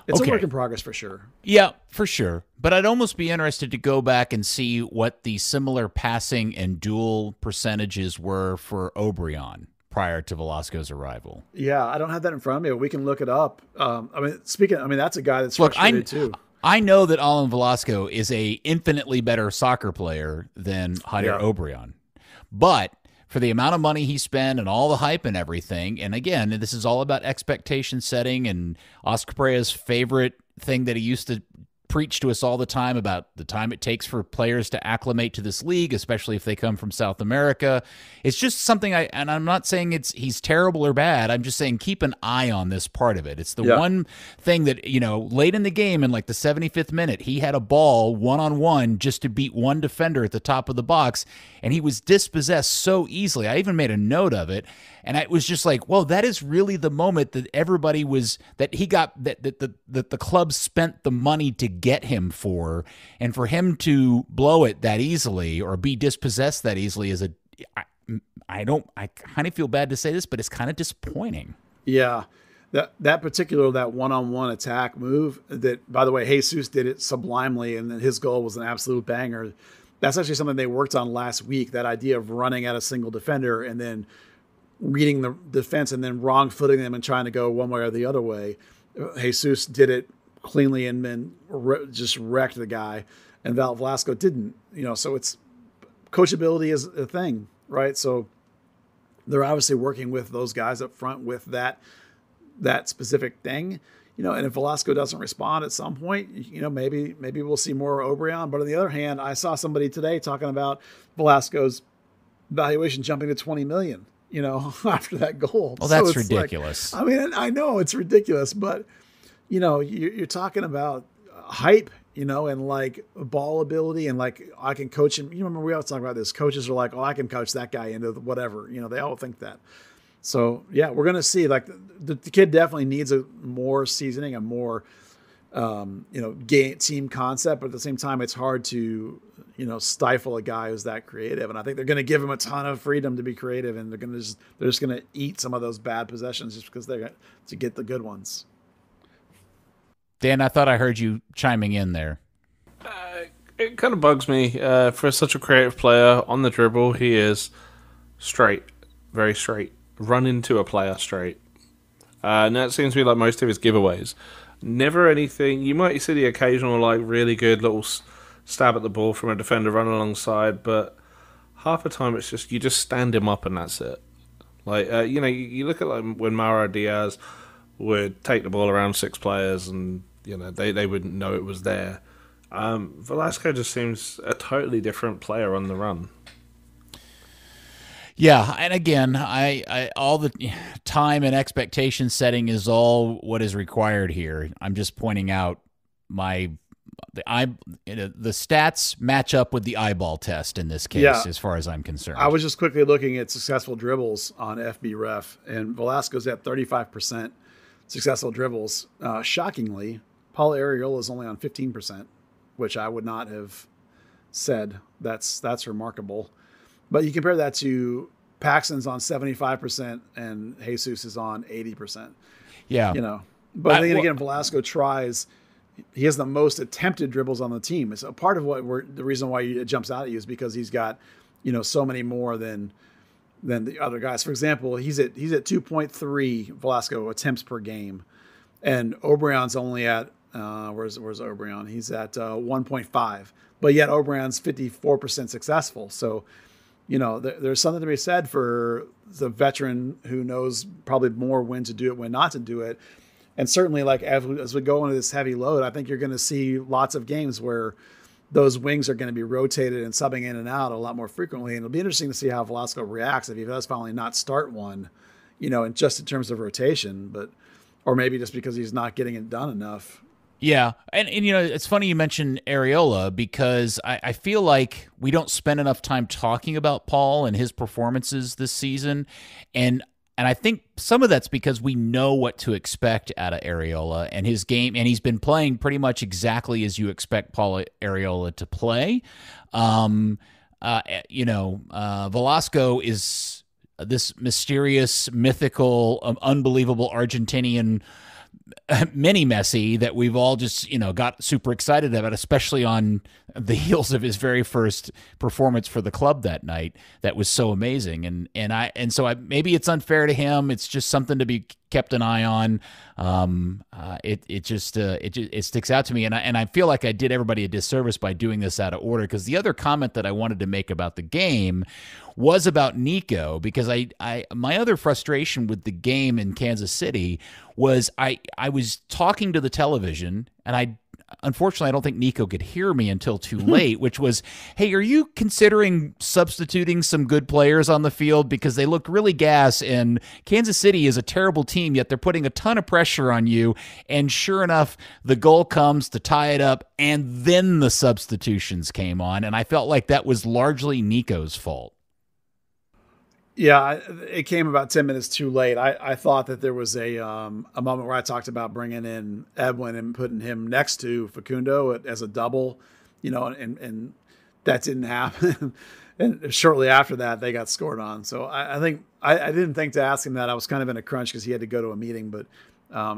it's a work in progress for sure. Yeah, for sure. But I'd almost be interested to go back and see what the similar passing and dual percentages were for Obrian prior to Velasco's arrival. Yeah, I don't have that in front of me, but we can look it up. That's a guy that's frustrated too. I know that Alan Velasco is a infinitely better soccer player than Javier Obrian. But for the amount of money he spent and all the hype and everything, and again, this is all about expectation setting, and Oscar Pereira's favorite thing that he used to preach to us all the time about the time it takes for players to acclimate to this league, especially if they come from South America. It's just something and I'm not saying he's terrible or bad. I'm just saying keep an eye on this part of it. It's the one thing that, late in the game in like the 75th minute, he had a ball one-on-one just to beat one defender at the top of the box, and he was dispossessed so easily. I even made a note of it. And it was just like, well, that is really the moment that everybody was, that he got, that the club spent the money to get him for, and for him to blow it that easily or be dispossessed that easily is I kind of feel bad to say this, but it's kind of disappointing. Yeah. That one-on-one attack move that, by the way, Jesus did it sublimely, and then his goal was an absolute banger. That's actually something they worked on last week, that idea of running at a single defender and then reading the defense and then wrong footing them and trying to go one way or the other way. Jesus did it cleanly and then just wrecked the guy, and Velasco didn't. So it's coachability is a thing, right? So they're obviously working with those guys up front with that specific thing. And if Velasco doesn't respond at some point, maybe we'll see more Obrian. But on the other hand, I saw somebody today talking about Velasco's valuation jumping to $20 million. After that goal. Well, that's ridiculous. I know it's ridiculous, but you're talking about hype, and like ball ability, and like I can coach him. You remember we always talk about this. Coaches are like, oh, I can coach that guy into whatever. They all think that. So yeah, we're gonna see. Like the kid definitely needs a more seasoning, a more team concept, but at the same time, it's hard to, stifle a guy who's that creative. And I think they're going to give him a ton of freedom to be creative, and they're just going to eat some of those bad possessions just because they're going to get the good ones. Dan, I thought I heard you chiming in there. It kind of bugs me. For such a creative player on the dribble, he is straight, very straight. Run into a player straight. And that seems to be like most of his giveaways. Never anything. You might see the occasional, like, really good little stab at the ball from a defender running alongside, but half the time it's just, you just stand him up and that's it. Like, you look at like when Mauro Diaz would take the ball around 6 players and, they wouldn't know it was there. Velasco just seems a totally different player on the run. Yeah, and again, I all the time and expectation setting is all what is required here. I'm just pointing out the stats match up with the eyeball test in this case, as far as I'm concerned. I was just quickly looking at successful dribbles on FB Ref, and Velasco's at 35% successful dribbles. Shockingly, Paul Arriola is only on 15%, which I would not have said. That's remarkable. But you compare that to Paxton's on 75% and Jesus is on 80%. Yeah. But then again, Velasco tries. He has the most attempted dribbles on the team. It's a part of the reason why it jumps out at you is because he's got, so many more than the other guys. For example, he's at 2.3 Velasco attempts per game, and Obrion's only at where's Obrion? He's at 1.5, but yet Obrion's 54% successful. So, there's something to be said for the veteran who knows probably more when to do it, when not to do it. And certainly, like, as we go into this heavy load, I think you're going to see lots of games where those wings are going to be rotated and subbing in and out a lot more frequently. And it'll be interesting to see how Velasco reacts if he does finally not start one, and just in terms of rotation, or maybe just because he's not getting it done enough. Yeah, and it's funny you mentioned Arriola because I feel like we don't spend enough time talking about Paul and his performances this season, and I think some of that's because we know what to expect out of Arriola and his game, and he's been playing pretty much exactly as you expect Paul Arriola to play. Velasco is this mysterious, mythical, unbelievable Argentinian mini Messi that we've all just got super excited about, especially on the heels of his very first performance for the club that night. That was so amazing, so maybe it's unfair to him. It's just something to be kept an eye on. It sticks out to me, and I feel like I did everybody a disservice by doing this out of order, because the other comment that I wanted to make about the game was about Nico, because my other frustration with the game in Kansas City was I was talking to the television, and unfortunately I don't think Nico could hear me until too late, which was, hey, are you considering substituting some good players on the field, because they look really gas, and Kansas City is a terrible team, yet they're putting a ton of pressure on you. And sure enough, the goal comes to tie it up, and then the substitutions came on, and I felt like that was largely Nico's fault. Yeah, it came about 10 minutes too late. I thought that there was a moment where I talked about bringing in Edwin and putting him next to Facundo as a double, and that didn't happen. And shortly after that, they got scored on. So I think I didn't think to ask him that. I was kind of in a crunch because he had to go to a meeting, but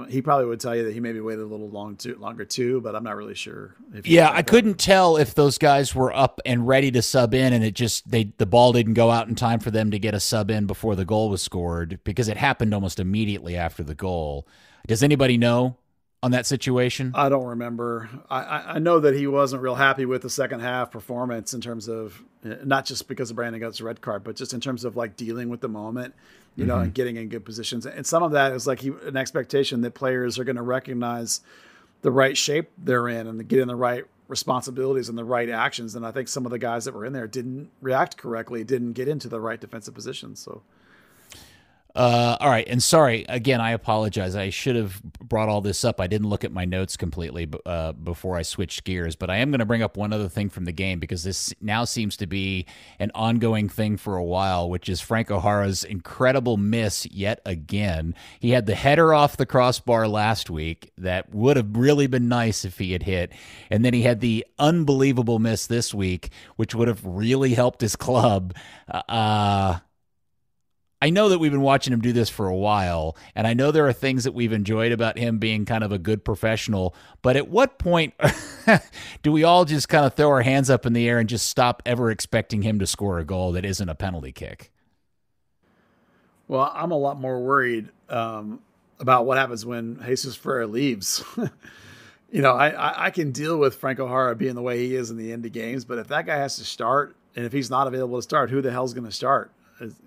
he probably would tell you that he maybe waited a little longer too, but I'm not really sure. I couldn't tell if those guys were up and ready to sub in, and the ball didn't go out in time for them to get a sub in before the goal was scored, because it happened almost immediately after the goal. Does anybody know on that situation? I don't remember. I know that he wasn't real happy with the second half performance in terms of, not just because of Brandon Gott's red card, but just in terms of like dealing with the moment, and getting in good positions. And some of that is like an expectation that players are going to recognize the right shape they're in and get in the right responsibilities and the right actions. And I think some of the guys that were in there didn't react correctly, didn't get into the right defensive positions. So All right, and sorry again. I apologize. I should have brought all this up. I didn't look at my notes completely before I switched gears. But I am going to bring up one other thing from the game, because this now seems to be an ongoing thing for a while, which is Frank O'Hara's incredible miss yet again. He had the header off the crossbar last week that would have really been nice if he had hit, and then he had the unbelievable miss this week, which would have really helped his club. I know that we've been watching him do this for a while, and I know there are things that we've enjoyed about him being kind of a good professional, but at what point do we all just kind of throw our hands up in the air and just stop ever expecting him to score a goal that isn't a penalty kick? Well, I'm a lot more worried about what happens when Jesus Ferreira leaves. I can deal with Frank O'Hara being the way he is in the end of games, but if that guy has to start, and if he's not available to start, who the hell's going to start?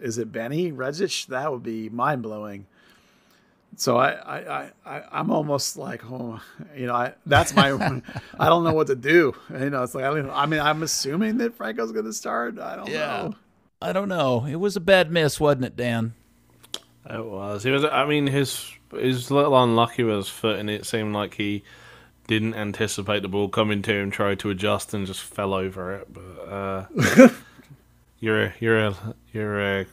Is it Benny Redzic? That would be mind blowing. So I'm almost like, that's my, I don't know what to do. It's like, I'm assuming that Franco's going to start. I don't know. I don't know. It was a bad miss, wasn't it, Dan? It was. He was. I mean, his little unlucky with his foot, and it seemed like he didn't anticipate the ball coming to him, tried to adjust, and just fell over it. But you're a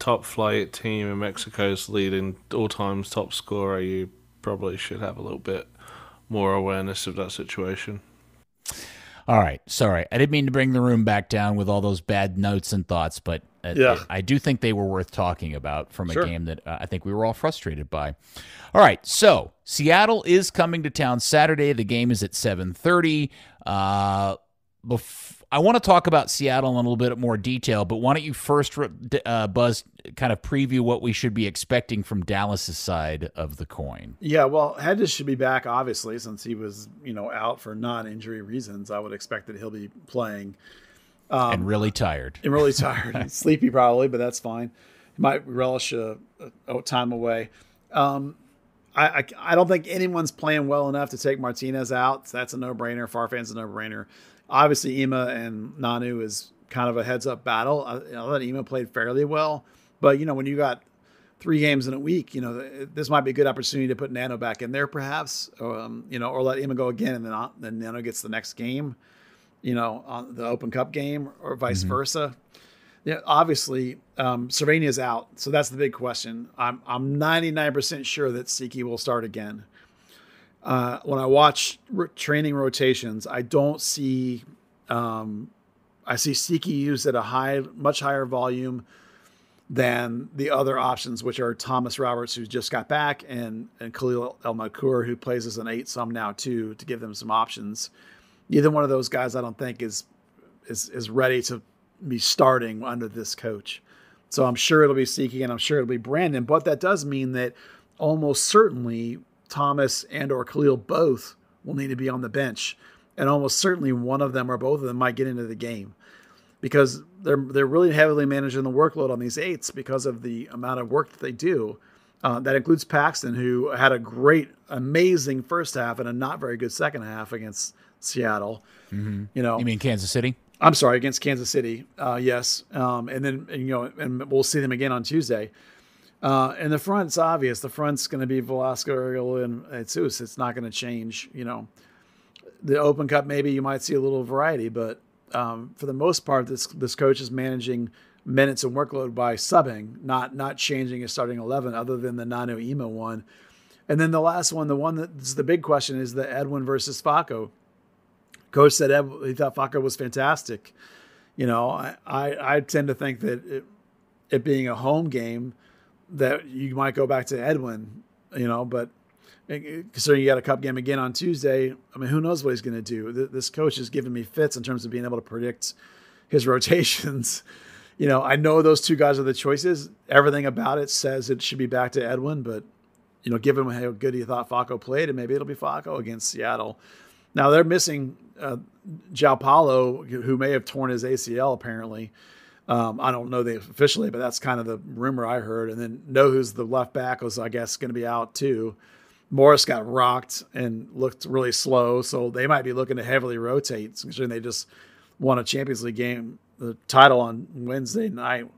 top flight team in Mexico's leading all times top scorer. You probably should have a little bit more awareness of that situation. All right, sorry, I didn't mean to bring the room back down with all those bad notes and thoughts, but I do think they were worth talking about from a game that I think we were all frustrated by. All right, so Seattle is coming to town Saturday. The game is at 7:30. I want to talk about Seattle in a little bit more detail, but why don't you first, Buzz, kind of preview what we should be expecting from Dallas' side of the coin? Yeah, well, Hedges should be back, obviously, since he was, out for non-injury reasons. I would expect that he'll be playing. And really tired. Sleepy probably, but that's fine. He might relish a time away. I don't think anyone's playing well enough to take Martinez out. So that's a no-brainer. Farfan's a no-brainer. Obviously, Ema and Nanu is kind of a heads-up battle. I thought Ema played fairly well. But, when you got 3 games in a week, this might be a good opportunity to put Nano back in there perhaps, or let Ema go again, and then Nano gets the next game, on the Open Cup game, or vice versa. Yeah, obviously, Cervinia's out, so that's the big question. I'm 99% sure that Tsiki will start again. When I watch training rotations, I don't see. I see Tsiki used at a much higher volume than the other options, which are Thomas Roberts, who just got back, and Khalil El Makour, who plays as an 8 some now too, to give them some options. Either one of those guys, I don't think is ready to be starting under this coach. So I'm sure it'll be Tsiki, and I'm sure it'll be Brandon. But that does mean that almost certainly Thomas and or Khalil both will need to be on the bench, and almost certainly one of them or both of them might get into the game, because they're really heavily managing the workload on these 8s because of the amount of work that they do. That includes Paxton, who had a great, amazing first half and a not very good second half against Seattle. Mm-hmm. You mean Kansas City? I'm sorry, against Kansas City. Yes. And then, and we'll see them again on Tuesday. And the front's obvious. The front's going to be Velasco, Ariel, and Jesus. It's not going to change. The Open Cup, maybe you might see a little variety, but for the most part, this coach is managing minutes and workload by subbing, not changing his starting 11, other than the Nano Ema one. And then the last one, the one that's the big question, is the Edwin versus Faco. Coach said he thought Faco was fantastic. I tend to think that it being a home game, that you might go back to Edwin, but considering you got a cup game again on Tuesday, I mean, who knows what he's going to do? This coach is giving me fits in terms of being able to predict his rotations. I know those 2 guys are the choices. Everything about it says it should be back to Edwin, but, given how good he thought Faco played, and maybe it'll be Faco against Seattle. Now they're missing João Paulo, who may have torn his ACL apparently. I don't know officially, but that's kind of the rumor I heard. And then who's the left back was, I guess, going to be out too. Morris got rocked and looked really slow, so they might be looking to heavily rotate, considering they just won a Champions League game, the title on Wednesday night.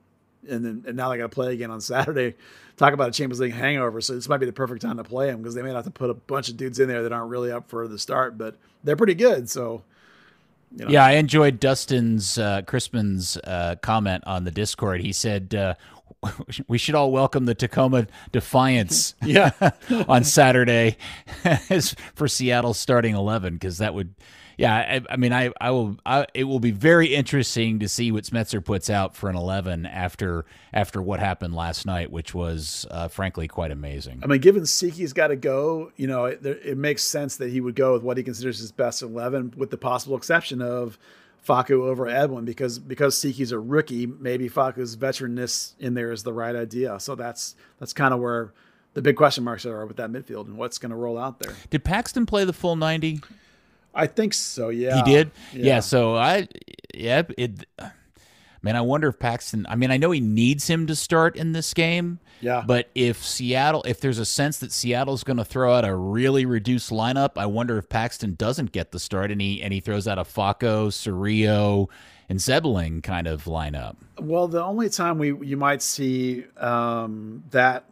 and now they got to play again on Saturday. Talk about a Champions League hangover. So this might be the perfect time to play them because they may have to put a bunch of dudes in there that aren't really up for the start, but they're pretty good. So, Yeah, I enjoyed Dustin's Crispin's comment on the Discord. He said we should all welcome the Tacoma Defiance on Saturday for Seattle's starting 11, because that would it will be very interesting to see what Smetzer puts out for an 11 after what happened last night, which was frankly quite amazing. I mean, given Tsiki's got to go, it makes sense that he would go with what he considers his best 11, with the possible exception of Facu over Edwin, because Tsiki's a rookie, maybe Facu's veteranness in there is the right idea. So that's kind of where the big question marks are with that midfield and what's going to roll out there. Did Paxton play the full 90? I think so. Yeah, he did. Yeah. So I wonder if Paxton. I mean, I know he needs him to start in this game. Yeah. But if there's a sense that Seattle's going to throw out a really reduced lineup, I wonder if Paxton doesn't get the start and he throws out a Faco, Cerrillo, and Zebeling kind of lineup. Well, the only time you might see that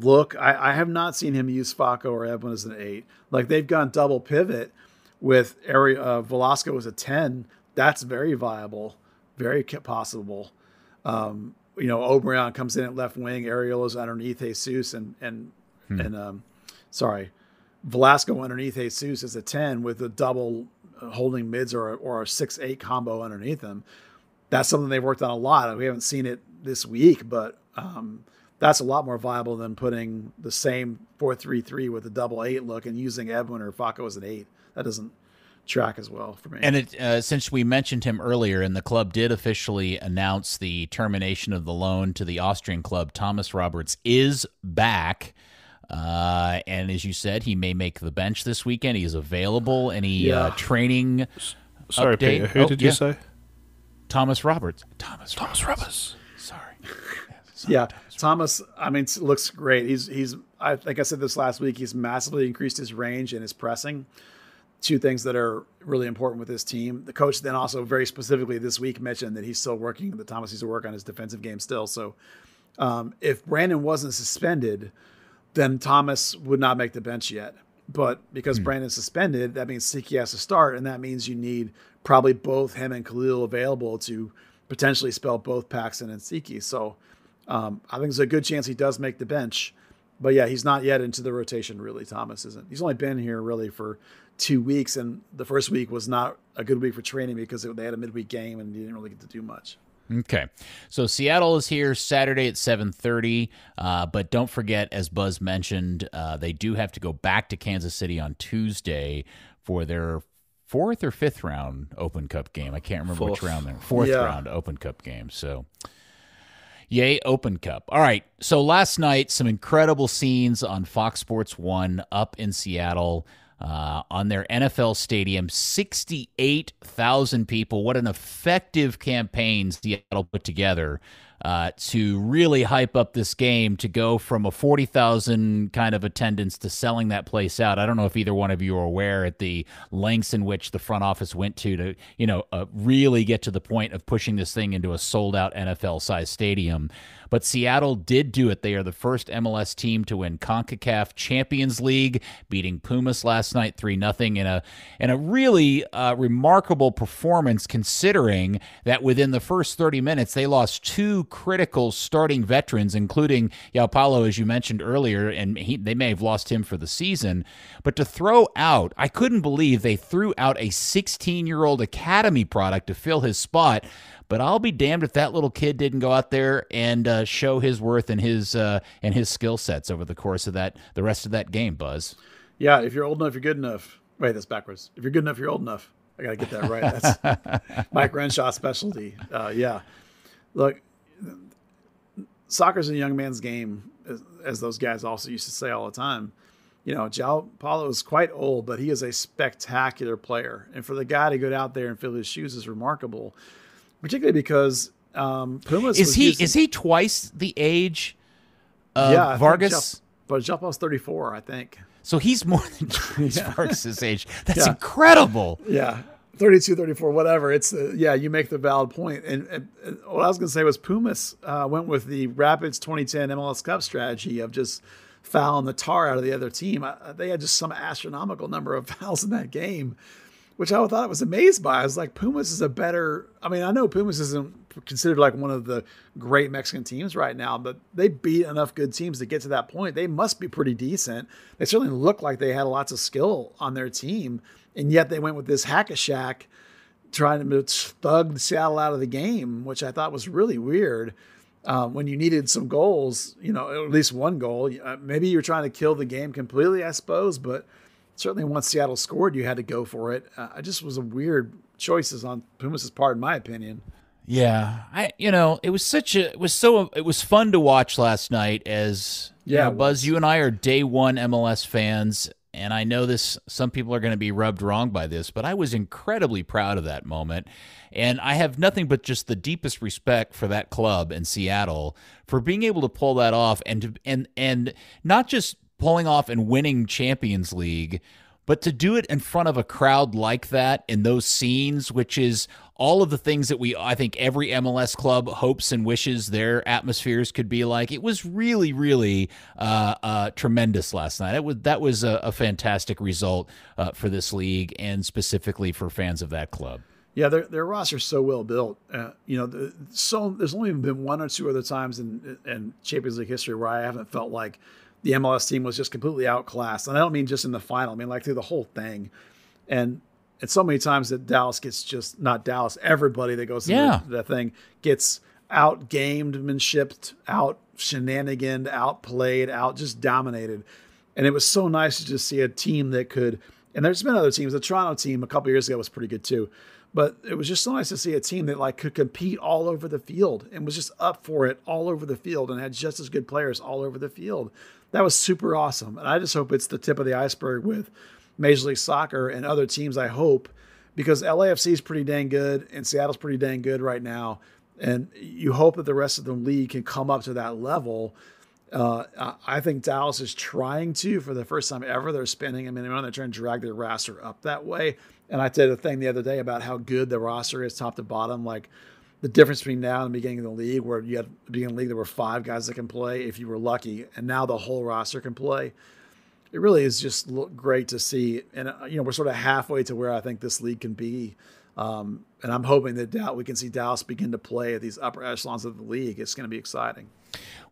look, I have not seen him use Faco or Edwin as an 8. Like, they've gone double pivot with Velasco as a 10. That's very viable, very possible. Obrian comes in at left wing, Ariola's underneath Jesus, and Velasco underneath Jesus as a 10 with a double holding mids or a 6-8 combo underneath them. That's something they've worked on a lot. We haven't seen it this week, but that's a lot more viable than putting the same 4-3-3 with a double 8 look and using Edwin or Faco as an 8. That doesn't track as well for me. And since we mentioned him earlier, and the club did officially announce the termination of the loan to the Austrian club, Thomas Roberts is back. And as you said, he may make the bench this weekend. He is available. Any training Sorry, update? Peter, who did you say? Thomas Roberts. Thomas Roberts. Sorry. Thomas, I mean, looks great. He's I think I said this last week, he's massively increased his range and his pressing. Two things that are really important with this team. The coach then also very specifically this week mentioned that he's still working, that Thomas needs to work on his defensive game still. So if Brandon wasn't suspended, then Thomas would not make the bench yet. But because Brandon's suspended, that means Tsiki has to start, and that means you need probably both him and Khalil available to potentially spell both Paxton and Tsiki. So I think there's a good chance he does make the bench. But yeah, he's not yet into the rotation, really. Thomas isn't. He's only been here really for 2 weeks, and the first week was not a good week for training because they had a midweek game and he didn't really get to do much. Okay, so Seattle is here Saturday at 7:30, but don't forget, as Buzz mentioned, they do have to go back to Kansas City on Tuesday for their fourth or fifth round Open Cup game. I can't remember which round they're. Fourth round Open Cup game, so yay, Open Cup. All right, so last night, some incredible scenes on Fox Sports 1 up in Seattle. On their NFL stadium, 68,000 people. What an effective campaign Seattle put together to really hype up this game, to go from a 40,000 kind of attendance to selling that place out. I don't know if either one of you are aware at the lengths in which the front office went to really get to the point of pushing this thing into a sold-out NFL-sized stadium. But Seattle did do it. They are the first MLS team to win CONCACAF Champions League, beating Pumas last night 3-0 in a really remarkable performance, considering that within the first 30 minutes they lost two critical starting veterans, including Yao Paulo, as you mentioned earlier, and they may have lost him for the season. But to throw out, I couldn't believe they threw out a 16-year-old academy product to fill his spot. But I'll be damned if that little kid didn't go out there and show his worth and his skill sets over the course of the rest of that game, Buzz. Yeah, if you're old enough, you're good enough. Wait, that's backwards. If you're good enough, you're old enough. I got to get that right. That's Mike Renshaw's specialty. Yeah. Look, soccer's a young man's game, as those guys also used to say all the time. João Paulo is quite old, but he is a spectacular player. And for the guy to go out there and fill his shoes is remarkable. Particularly because Pumas is he twice the age of Vargas? But João Paulo's 34, I think. So he's more than twice Vargas' age. That's incredible. Yeah. 32, 34, whatever. It's you make the valid point. And what I was going to say was Pumas went with the Rapids 2010 MLS Cup strategy of just fouling the tar out of the other team. They had just some astronomical number of fouls in that game, which I thought I was amazed by. I was like, Pumas is a better. I mean, I know Pumas isn't considered like one of the great Mexican teams right now, but they beat enough good teams to get to that point. They must be pretty decent. They certainly look like they had lots of skill on their team. And yet they went with this hack-a-shack trying to thug Seattle out of the game, which I thought was really weird. When you needed some goals, at least one goal, maybe you're trying to kill the game completely, I suppose. But certainly once Seattle scored, you had to go for it. I just was a weird choices on Pumas' part, in my opinion. Yeah, it was fun to watch last night as Buzz, you and I are day one MLS fans. And I know some people are going to be rubbed wrong by this, but I was incredibly proud of that moment. And I have nothing but just the deepest respect for that club in Seattle for being able to pull that off and not just pulling off and winning Champions League, but to do it in front of a crowd like that in those scenes, which is all of the things that I think every MLS club hopes and wishes their atmospheres could be like. It was really, really tremendous last night. That was a fantastic result for this league and specifically for fans of that club. Yeah, their roster's so well built. There's only been one or two other times in Champions League history where I haven't felt like the MLS team was just completely outclassed. And I don't mean just in the final. I mean like through the whole thing. And so many times that Dallas gets not Dallas, everybody that goes to that thing gets out-gamed-manshiped, out-shenaniganed, outplayed, just dominated. And it was so nice to just see a team that could – and there's been other teams. The Toronto team a couple years ago was pretty good too. But it was just so nice to see a team that could compete all over the field and was just up for it all over the field and had just as good players all over the field. That was super awesome. And I just hope it's the tip of the iceberg with Major League Soccer and other teams, I hope, because LAFC is pretty dang good and Seattle's pretty dang good right now. And you hope that the rest of the league can come up to that level. I think Dallas is trying to, for the first time ever, they're spending. I mean, they're trying to drag their roster up that way. And I did a thing the other day about how good the roster is top to bottom. Like the difference between now and the beginning of the league, where you had the beginning of the league, there were 5 guys that can play if you were lucky. And now the whole roster can play. It really is just great to see. And, we're sort of halfway to where I think this league can be. And I'm hoping that we can see Dallas begin to play at these upper echelons of the league. It's going to be exciting.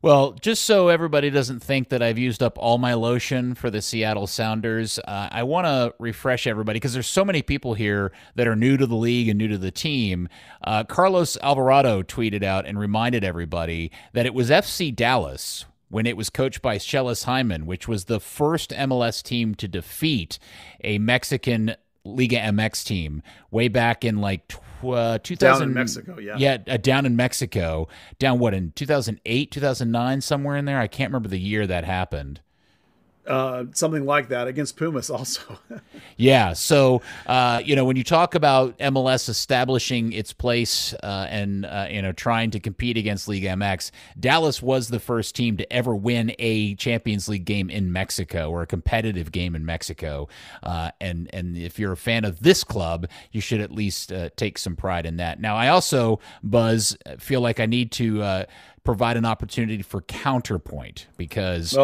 Well, just so everybody doesn't think that I've used up all my lotion for the Seattle Sounders, I want to refresh everybody because there's so many people here that are new to the league and new to the team. Carlos Alvarado tweeted out and reminded everybody that it was FC Dallas when it was coached by Chelis Hyman, which was the first MLS team to defeat a Mexican Liga MX team way back in 2000. Down in Mexico, yeah. Yeah, down in Mexico. Down in 2008, 2009, somewhere in there? I can't remember the year that happened. Something like that against Pumas also. Yeah. So, when you talk about MLS establishing its place and trying to compete against League MX, Dallas was the first team to ever win a Champions League game in Mexico or a competitive game in Mexico. And if you're a fan of this club, you should at least take some pride in that. Now, I also, Buzz, feel like I need to provide an opportunity for counterpoint because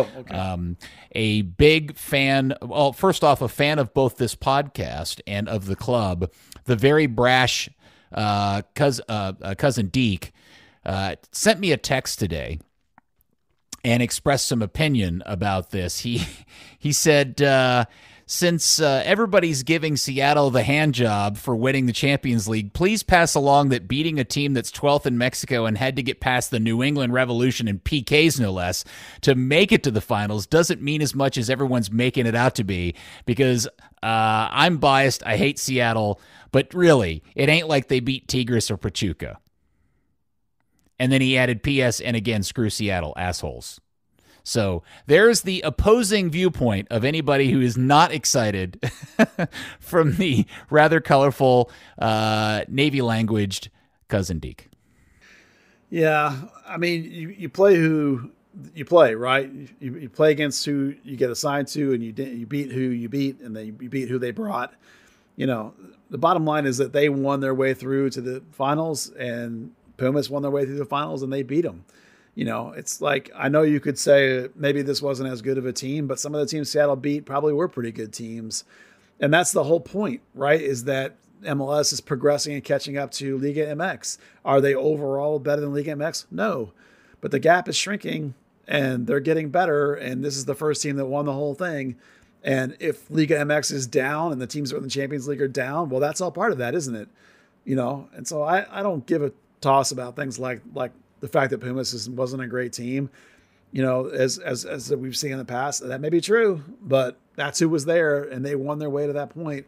a big fan, well, first off, a fan of both this podcast and of the club, the very brash cousin Deke sent me a text today and expressed some opinion about this. He said, since everybody's giving Seattle the hand job for winning the Champions League, please pass along that beating a team that's 12th in Mexico and had to get past the New England Revolution in PKs, no less, to make it to the finals doesn't mean as much as everyone's making it out to be, because I'm biased. I hate Seattle, but really, it ain't like they beat Tigres or Pachuca. And then he added, P.S., and again, screw Seattle, assholes. So there's the opposing viewpoint of anybody who is not excited from the rather colorful Navy-languaged cousin Deke. Yeah, I mean, you play who you play, right? You play against who you get assigned to, and you beat who you beat, and then you beat who they brought. The bottom line is that they won their way through to the finals, and Pumas won their way through the finals, and they beat them. It's like, I know you could say maybe this wasn't as good of a team, but some of the teams Seattle beat probably were pretty good teams. And that's the whole point, right? Is that MLS is progressing and catching up to Liga MX. Are they overall better than Liga MX? No, but the gap is shrinking and they're getting better. And this is the first team that won the whole thing. And if Liga MX is down and the teams that are in the Champions League are down, well, that's all part of that, isn't it? And so I don't give a toss about things like the fact that Pumas wasn't a great team, as we've seen in the past. That may be true, but that's who was there, and they won their way to that point.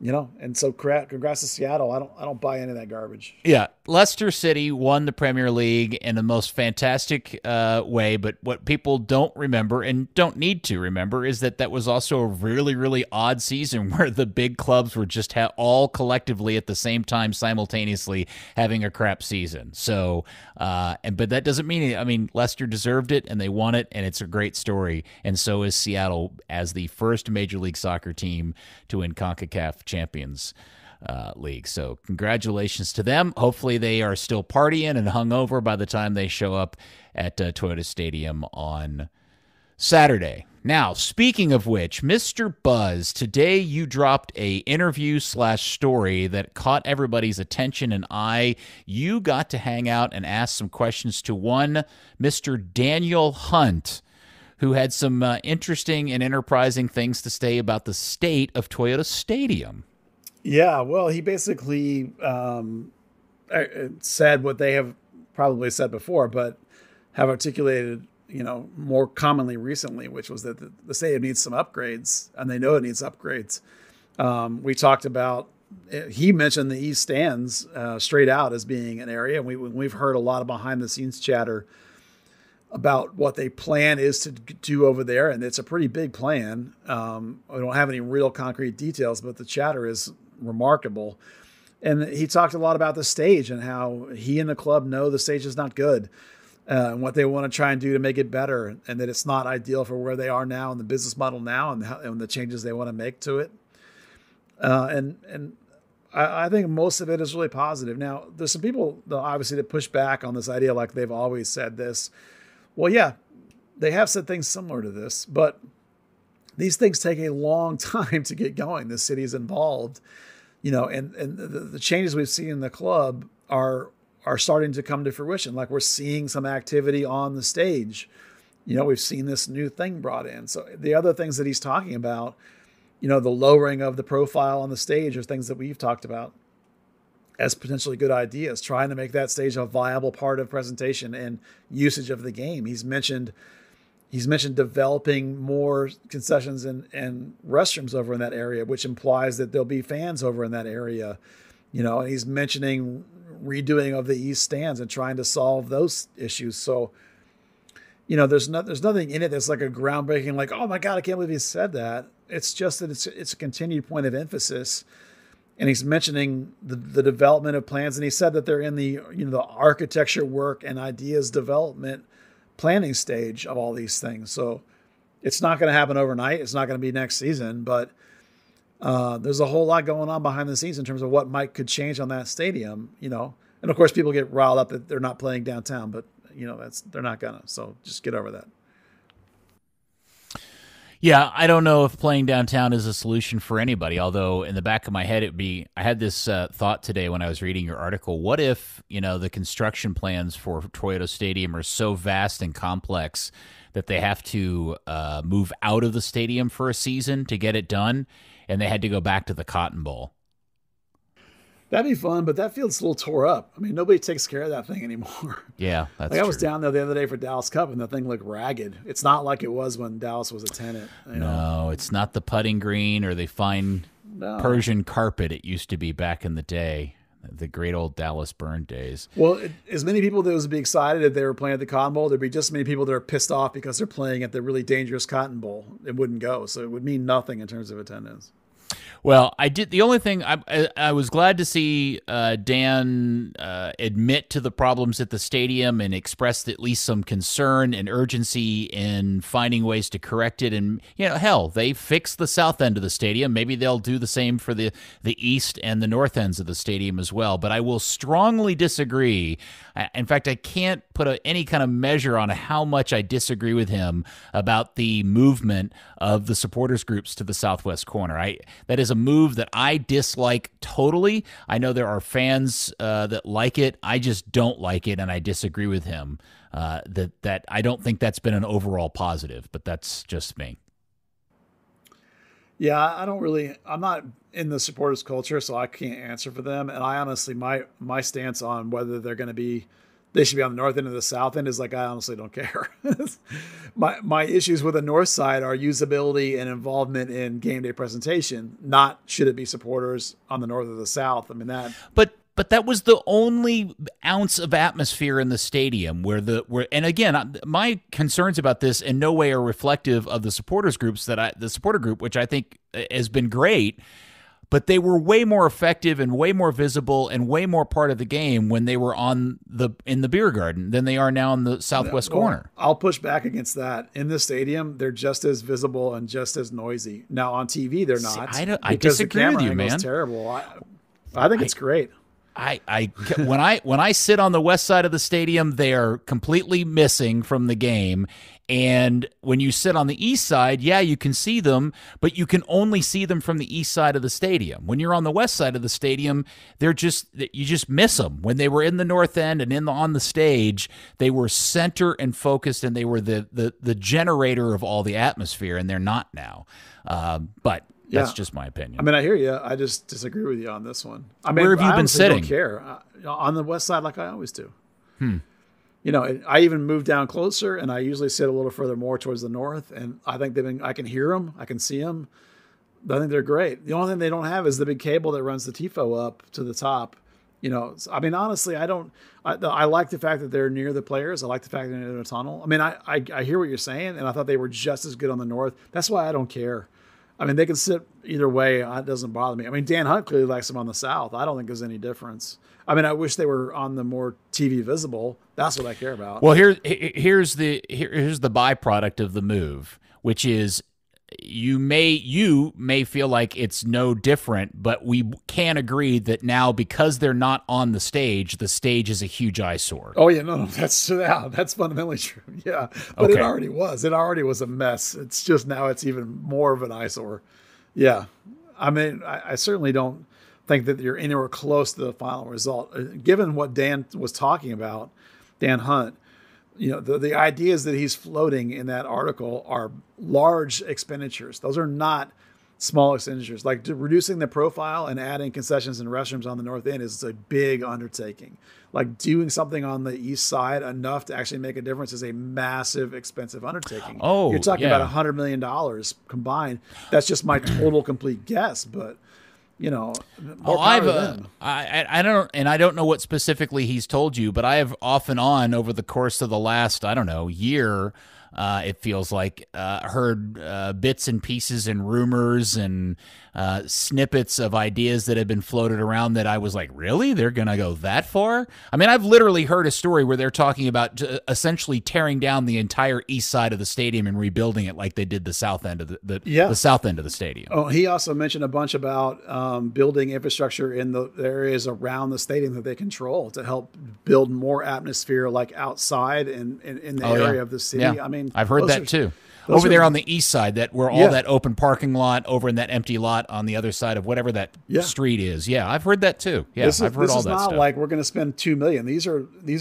And so congrats to Seattle. I don't buy any of that garbage. Yeah, Leicester City won the Premier League in the most fantastic way, but what people don't remember and don't need to remember is that was also a really, really odd season where the big clubs were just all collectively at the same time simultaneously having a crap season. So, but that doesn't mean Leicester deserved it and they won it, and it's a great story. And so is Seattle as the first Major League Soccer team to win CONCACAF Champions League. So congratulations to them. Hopefully they are still partying and hungover by the time they show up at Toyota Stadium on Saturday. Now, speaking of which, Mr. Buzz, today you dropped a interview/story that caught everybody's attention and eye. You got to hang out and ask some questions to one Mr. Daniel Hunt, who had some interesting and enterprising things to say about the state of Toyota Stadium. Yeah, well, he basically said what they have probably said before, but have articulated, more commonly recently, which was that the stadium needs some upgrades, and they know it needs upgrades. We talked about, he mentioned the East Stands straight out as being an area, and we've heard a lot of behind-the-scenes chatter about what they plan is to do over there, and it's a pretty big plan. We don't have any real concrete details, but the chatter is remarkable. And he talked a lot about the stage and how he and the club know the stage is not good, and what they want to try and do to make it better, and that it's not ideal for where they are now and the business model now and the changes they want to make to it. And I think most of it is really positive. Now, there's some people, obviously, that push back on this idea like they've always said this. Well, yeah, they have said things similar to this, but these things take a long time to get going. The city's involved, and the changes we've seen in the club are starting to come to fruition. Like, we're seeing some activity on the stage. We've seen this new thing brought in. So the other things that he's talking about, the lowering of the profile on the stage are things that we've talked about as potentially good ideas, trying to make that stage a viable part of presentation and usage of the game. He's mentioned developing more concessions and restrooms over in that area, which implies that there'll be fans over in that area. And he's mentioning redoing of the East Stands and trying to solve those issues. So, there's nothing in it that's like a groundbreaking, like, oh my God, I can't believe he said that. It's just that it's a continued point of emphasis. And he's mentioning the development of plans, and he said that they're in the the architecture work and ideas development planning stage of all these things. So it's not going to happen overnight. It's not going to be next season, but there's a whole lot going on behind the scenes in terms of what could change on that stadium. And of course people get riled up that they're not playing downtown, but they're not gonna. So just get over that. Yeah, I don't know if playing downtown is a solution for anybody, although in the back of my head, I had this thought today when I was reading your article. What if, the construction plans for Toyota Stadium are so vast and complex that they have to move out of the stadium for a season to get it done, and they had to go back to the Cotton Bowl? That'd be fun, but that field's a little tore up. I mean, nobody takes care of that thing anymore. Yeah, that's true. I was down there the other day for Dallas Cup, and the thing looked ragged. It's not like it was when Dallas was a tenant. No, it's not the putting green or the fine Persian carpet it used to be back in the day, the great old Dallas Burn days. Well, as many people that would be excited if they were playing at the Cotton Bowl, there'd be just as many people that are pissed off because they're playing at the really dangerous Cotton Bowl. It wouldn't go, so it would mean nothing in terms of attendance. Well, I did. The only thing I was glad to see Dan admit to the problems at the stadium and expressed at least some concern and urgency in finding ways to correct it. And hell, they fixed the south end of the stadium. Maybe they'll do the same for the east and the north ends of the stadium as well. But I will strongly disagree. In fact, I can't put any kind of measure on how much I disagree with him about the movement of the supporters groups to the southwest corner. That is a move that I dislike totally. I know there are fans that like it. I just don't like it, and I disagree with him. That I don't think that's been an overall positive, but that's just me. Yeah, I'm not in the supporters culture, so I can't answer for them. And I honestly, my stance on whether they should be on the north end or the south end is like, I honestly don't care. My issues with the north side are usability and involvement in game day presentation, not should it be supporters on the north or the south. I mean, that. But that was the only ounce of atmosphere in the stadium and again, my concerns about this in no way are reflective of the supporters groups the supporter group, which I think has been great, but they were way more effective and way more visible and way more part of the game when they were in the beer garden than they are now in the southwest corner. I'll push back against that. In the stadium, they're just as visible and just as noisy. Now on TV, they're not. I disagree with you, man. It's terrible. I think it's great. When I sit on the west side of the stadium, they are completely missing from the game. And when you sit on the east side, yeah, you can see them, but you can only see them from the east side of the stadium. When you're on the west side of the stadium, you just miss them. When they were in the north end and on the stage, they were center and focused, and they were the generator of all the atmosphere, and they're not now. But that's just my opinion. I mean, I hear you. I just disagree with you on this one. I mean, where have you been sitting? I don't care. On the west side, like I always do. I even moved down closer, and I usually sit a little further more towards the north. And I think I can hear them. I can see them. I think they're great. The only thing they don't have is the big cable that runs the tifo up to the top. I mean, honestly, I like the fact that they're near the players. I like the fact that they're in a tunnel. I mean, I hear what you're saying, and I thought they were just as good on the north. That's why I don't care. I mean, they can sit either way. It doesn't bother me. I mean, Dan Hunt clearly likes them on the south. I don't think there's any difference. I mean, I wish they were on the more TV visible. That's what I care about. Well, here's the byproduct of the move, which is you may feel like it's no different, but we can agree that now, because they're not on the stage is a huge eyesore. Oh yeah, no, that's fundamentally true. Yeah, but okay. It already was. It already was a mess. It's just now it's even more of an eyesore. Yeah, I mean, I certainly don't think that you're anywhere close to the final result, given what Dan was talking about, Dan Hunt. The ideas that he's floating in that article are large expenditures. Those are not small expenditures. Like reducing the profile and adding concessions and restrooms on the north end is a big undertaking. Like doing something on the east side enough to actually make a difference is a massive, expensive undertaking. Oh, you're talking about $100 million combined. That's just my total complete guess, but. More power to them. I don't know what specifically he's told you, but I have off and on over the course of the last, year, it feels like, heard bits and pieces and rumors and snippets of ideas that have been floated around that I was like, really? They're going to go that far? I mean, I've literally heard a story where they're talking about essentially tearing down the entire east side of the stadium and rebuilding it like they did the south end of the south end of the stadium. Oh, he also mentioned a bunch about building infrastructure in the areas around the stadium that they control to help build more atmosphere, like outside and in the area of the city. Yeah. I mean, I've heard that too. Over there on the east side, where all that open parking lot over in that empty lot on the other side of whatever that street is. Yeah, I've heard that too. Yeah, I've heard all that stuff. This is not like we're going to spend $2 million. These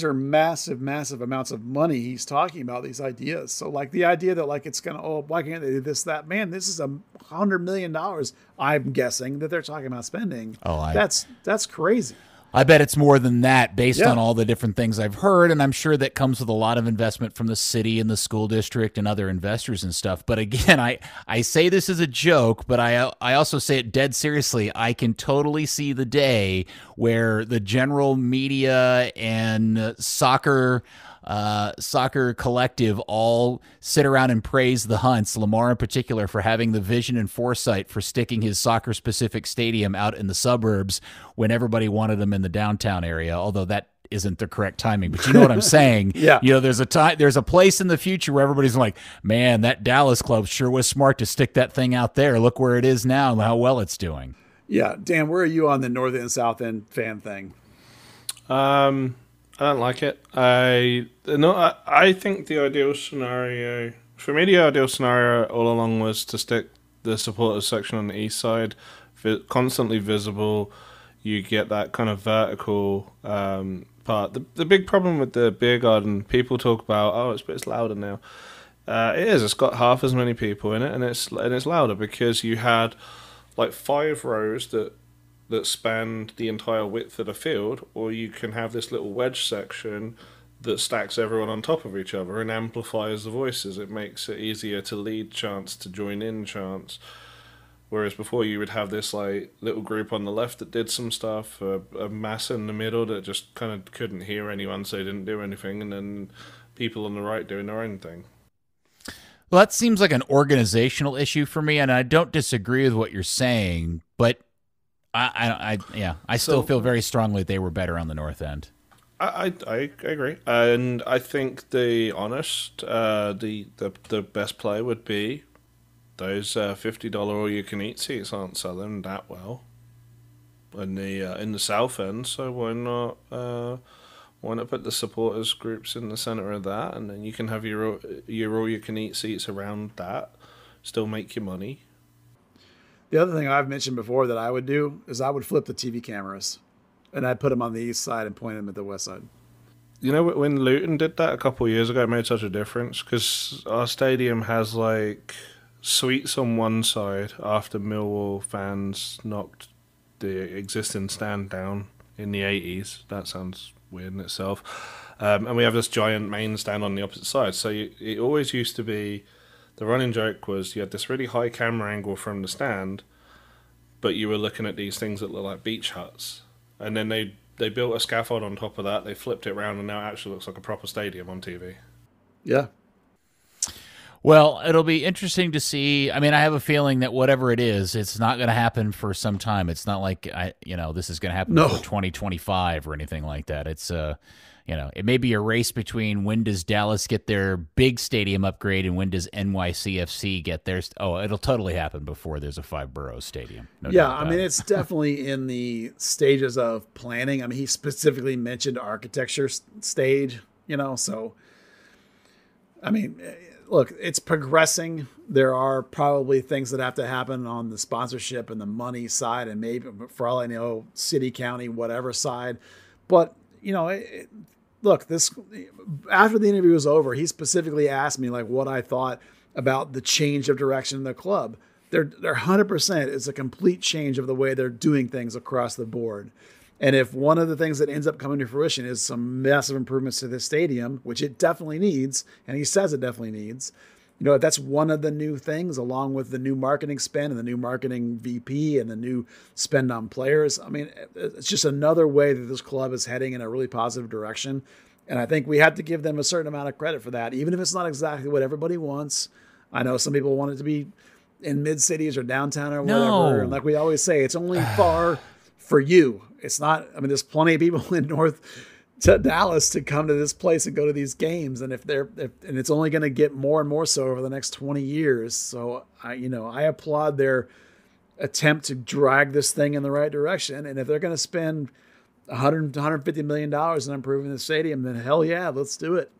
are massive, massive amounts of money he's talking about, these ideas. So like the idea that like it's going to, why can't they do this, that? Man, this is $100 million, I'm guessing, that they're talking about spending. That's crazy. I bet it's more than that based on all the different things I've heard, and I'm sure that comes with a lot of investment from the city and the school district and other investors and stuff. But again, I say this as a joke, but I also say it dead seriously. I can totally see the day where the general media and soccer soccer collective all sit around and praise the Hunts, Lamar in particular, for having the vision and foresight for sticking his soccer-specific stadium out in the suburbs when everybody wanted them in the downtown area, although that isn't the correct timing, but you know what I'm saying? Yeah. There's a place in the future where everybody's like, man, that Dallas club sure was smart to stick that thing out there. Look where it is now and how well it's doing. Yeah. Dan, where are you on the north and south end fan thing? I don't like it. I think the ideal scenario, for me, the ideal scenario all along was to stick the supporters section on the east side, constantly visible. You get that kind of vertical part. The big problem with the beer garden, people talk about, it's louder now. It is. It's got half as many people in it, and it's louder because you had like 5 rows that spanned the entire width of the field, or you can have this little wedge section that stacks everyone on top of each other and amplifies the voices. It makes it easier to lead chants, to join in chants. Whereas before you would have this like little group on the left that did some stuff, a mass in the middle that just kind of couldn't hear anyone, so they didn't do anything, and then people on the right doing their own thing. Well, that seems like an organizational issue for me, and I don't disagree with what you're saying, but I still feel very strongly that they were better on the north end. I agree, and I think the best play would be those $50 all-you-can-eat seats aren't selling that well in the south end. So why not put the supporters groups in the center of that, and then you can have your all-you-can-eat seats around that. Still make your money. The other thing I've mentioned before that I would do is I would flip the TV cameras, and I'd put them on the east side and point them at the west side. You know, when Luton did that a couple of years ago, it made such a difference because our stadium has like suites on one side after Millwall fans knocked the existing stand down in the 80s. That sounds weird in itself. And we have this giant main stand on the opposite side. So it always used to be, the running joke was you had this really high camera angle from the stand, but you were looking at these things that look like beach huts. And then they built a scaffold on top of that, they flipped it around, and now it actually looks like a proper stadium on TV. Yeah. Well, it'll be interesting to see. I mean, I have a feeling that whatever it is, it's not going to happen for some time. It's not like this is going to happen for 2025 or anything like that. It's it may be a race between when does Dallas get their big stadium upgrade and when does NYCFC get theirs. Oh, it'll totally happen before there's a 5-borough stadium. No doubt I mean, it's definitely in the stages of planning. I mean, he specifically mentioned architecture stage, so I mean, look, it's progressing. There are probably things that have to happen on the sponsorship and the money side, and maybe, for all I know, city, county, whatever side. But, look, this, after the interview was over, he specifically asked me like what I thought about the change of direction in the club. They're 100% is a complete change of the way they're doing things across the board. And if one of the things that ends up coming to fruition is some massive improvements to this stadium, which it definitely needs, and he says it definitely needs, that's one of the new things, along with the new marketing spend and the new marketing VP and the new spend on players. I mean, it's just another way that this club is heading in a really positive direction. And I think we have to give them a certain amount of credit for that, even if it's not exactly what everybody wants. I know some people want it to be in mid-cities or downtown or whatever. No. And like we always say, it's only far for you. It's not, I mean, there's plenty of people in North to Dallas to come to this place and go to these games. And and it's only going to get more and more so over the next 20 years. So I applaud their attempt to drag this thing in the right direction. And if they're going to spend $100 to $150 million in improving the stadium, then hell yeah, let's do it.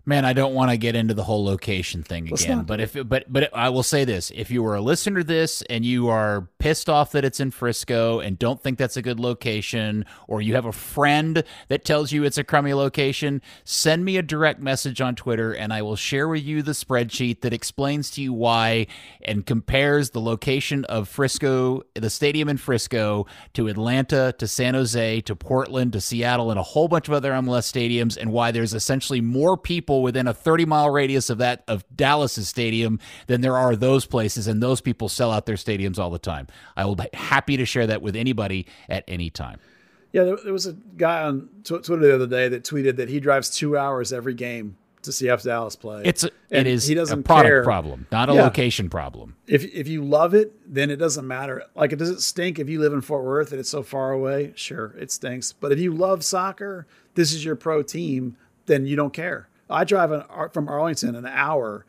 Man, I don't want to get into the whole location thing again, but I will say this: if you were a listener to this and you are pissed off that it's in Frisco and don't think that's a good location, or you have a friend that tells you it's a crummy location, send me a direct message on Twitter and I will share with you the spreadsheet that explains to you why and compares the location of Frisco, the stadium in Frisco, to Atlanta, to San Jose, to Portland, to Seattle, and a whole bunch of other MLS stadiums, and why there's essentially more people within a 30-mile radius of Dallas's stadium than there are those places, and those people sell out their stadiums all the time. I will be happy to share that with anybody at any time. Yeah, there was a guy on Twitter the other day that tweeted that he drives 2 hours every game to see FC Dallas play. It is he doesn't a product care. problem, not a location problem. If you love it, then it doesn't matter. Like, it doesn't stink if you live in Fort Worth and it's so far away. Sure, it stinks. But if you love soccer, this is your pro team, then you don't care. I drive from Arlington an hour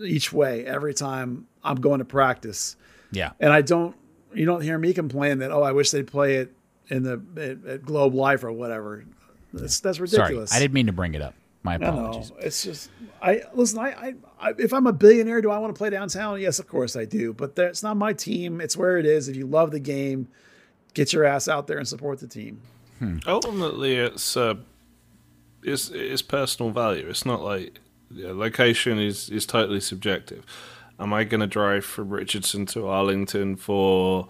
each way every time I'm going to practice. Yeah. And you don't hear me complain that, I wish they'd play it at Globe Life or whatever. That's ridiculous. Sorry, I didn't mean to bring it up. My apologies. No, it's just, listen, if I'm a billionaire, do I want to play downtown? Yes, of course I do. But it's not my team. It's where it is. If you love the game, get your ass out there and support the team. Ultimately, it's personal value. It's not like location is totally subjective. Am I going to drive from Richardson to Arlington for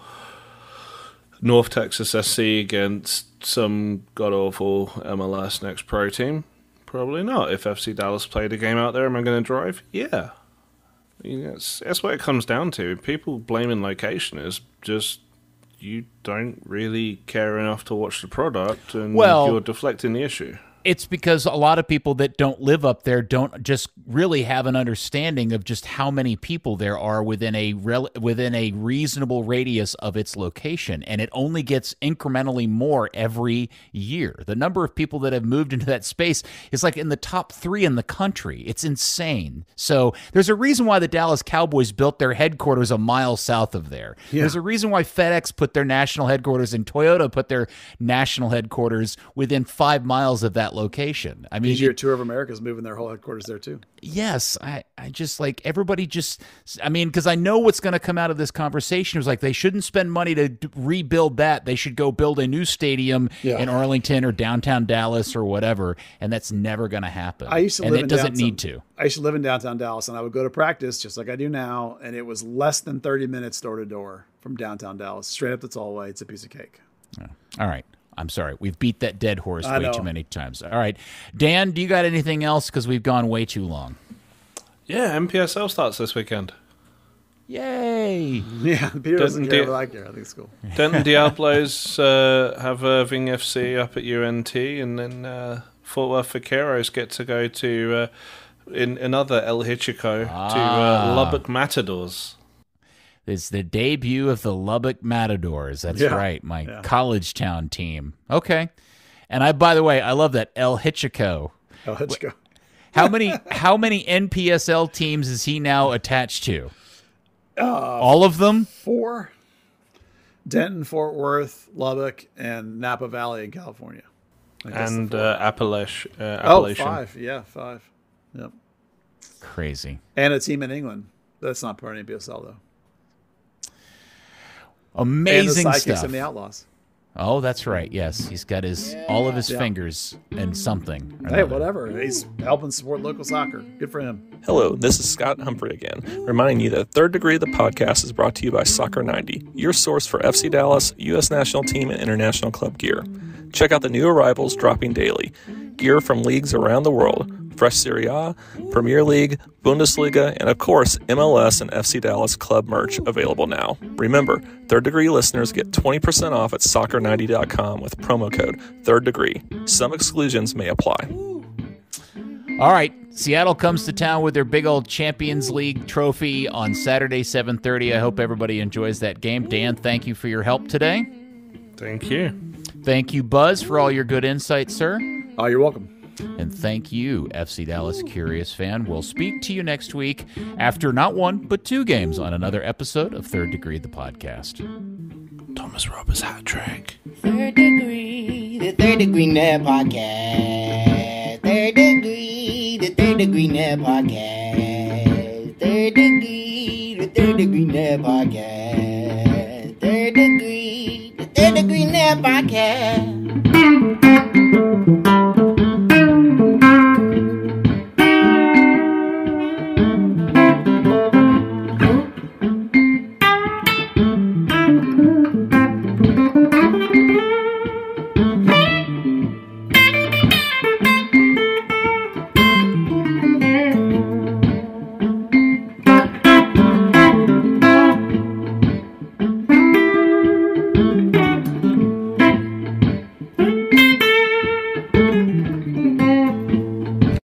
North Texas SC against some god-awful MLS Next Pro team? Probably not. If FC Dallas played a game out there, am I going to drive? Yeah. That's what it comes down to. People blaming location is just you don't really care enough to watch the product, and you're deflecting the issue. It's because a lot of people that don't live up there don't just really have an understanding of just how many people there are within a reasonable radius of its location, and it only gets incrementally more every year. The number of people that have moved into that space is like in the top 3 in the country. It's insane. So there's a reason why the Dallas Cowboys built their headquarters a mile south of there. Yeah. There's a reason why FedEx put their national headquarters and Toyota put their national headquarters within 5 miles of that location. I mean, Easier Tour of America is moving their whole headquarters there too. Yes, I just like everybody just. I mean, because I know what's going to come out of this conversation. It was like they shouldn't spend money to rebuild that. They should go build a new stadium in Arlington or downtown Dallas or whatever, and that's never going to happen. I used to live in doesn't need to. I used to live in downtown Dallas, and I would go to practice just like I do now, and it was less than 30 minutes door to door from downtown Dallas, straight up the tollway. It's a piece of cake. Yeah. All right. I'm sorry. We've beat that dead horse way too many times. All right. Dan, do you got anything else? Because we've gone way too long. Yeah, MPSL starts this weekend. Yay. Yeah, Peter doesn't care, but I care. I think it's cool. Denton Diablos have Irving FC up at UNT, and then Fort Worth Vaqueros get to go to, in another El Hichico, to Lubbock Matadors. It's the debut of the Lubbock Matadors. That's right, my college town team. Okay. And by the way, I love that El Hichico. El Hichico. How many NPSL teams is he now attached to? All of them? 4. Denton, Fort Worth, Lubbock, and Napa Valley in California. And Appalachian. 5. Yeah, 5. Yep. Crazy. And a team in England. That's not part of NPSL, though. Amazing and the Psychics stuff. And the Outlaws. Oh, that's right. Yes, he's got all of his fingers in something. Hey, whatever. He's helping support local soccer. Good for him. Hello, this is Scott Humphrey again, reminding you that Third Degree, the podcast, is brought to you by Soccer 90, your source for FC Dallas, U.S. national team, and international club gear. Check out the new arrivals dropping daily. Gear from leagues around the world. Fresh Serie A, Premier League, Bundesliga, and of course, MLS and FC Dallas club merch available now. Remember, Third Degree listeners get 20% off at soccer90.com with promo code Third Degree. Some exclusions may apply. All right, Seattle comes to town with their big old Champions League trophy on Saturday, 7:30. I hope everybody enjoys that game. Dan, thank you for your help today. Thank you. Thank you, Buzz, for all your good insight, sir. Oh, you're welcome. And thank you, FC Dallas Curious Fan. We'll speak to you next week after not 1, but 2 games on another episode of Third Degree, the podcast. Thomas Roberts hat trick. Third Degree, the Third Degree Net Podcast. Third Degree, the Third Degree Net Podcast. Third Degree, the Third Degree Net Podcast. Third Degree, the Third Degree Net Podcast.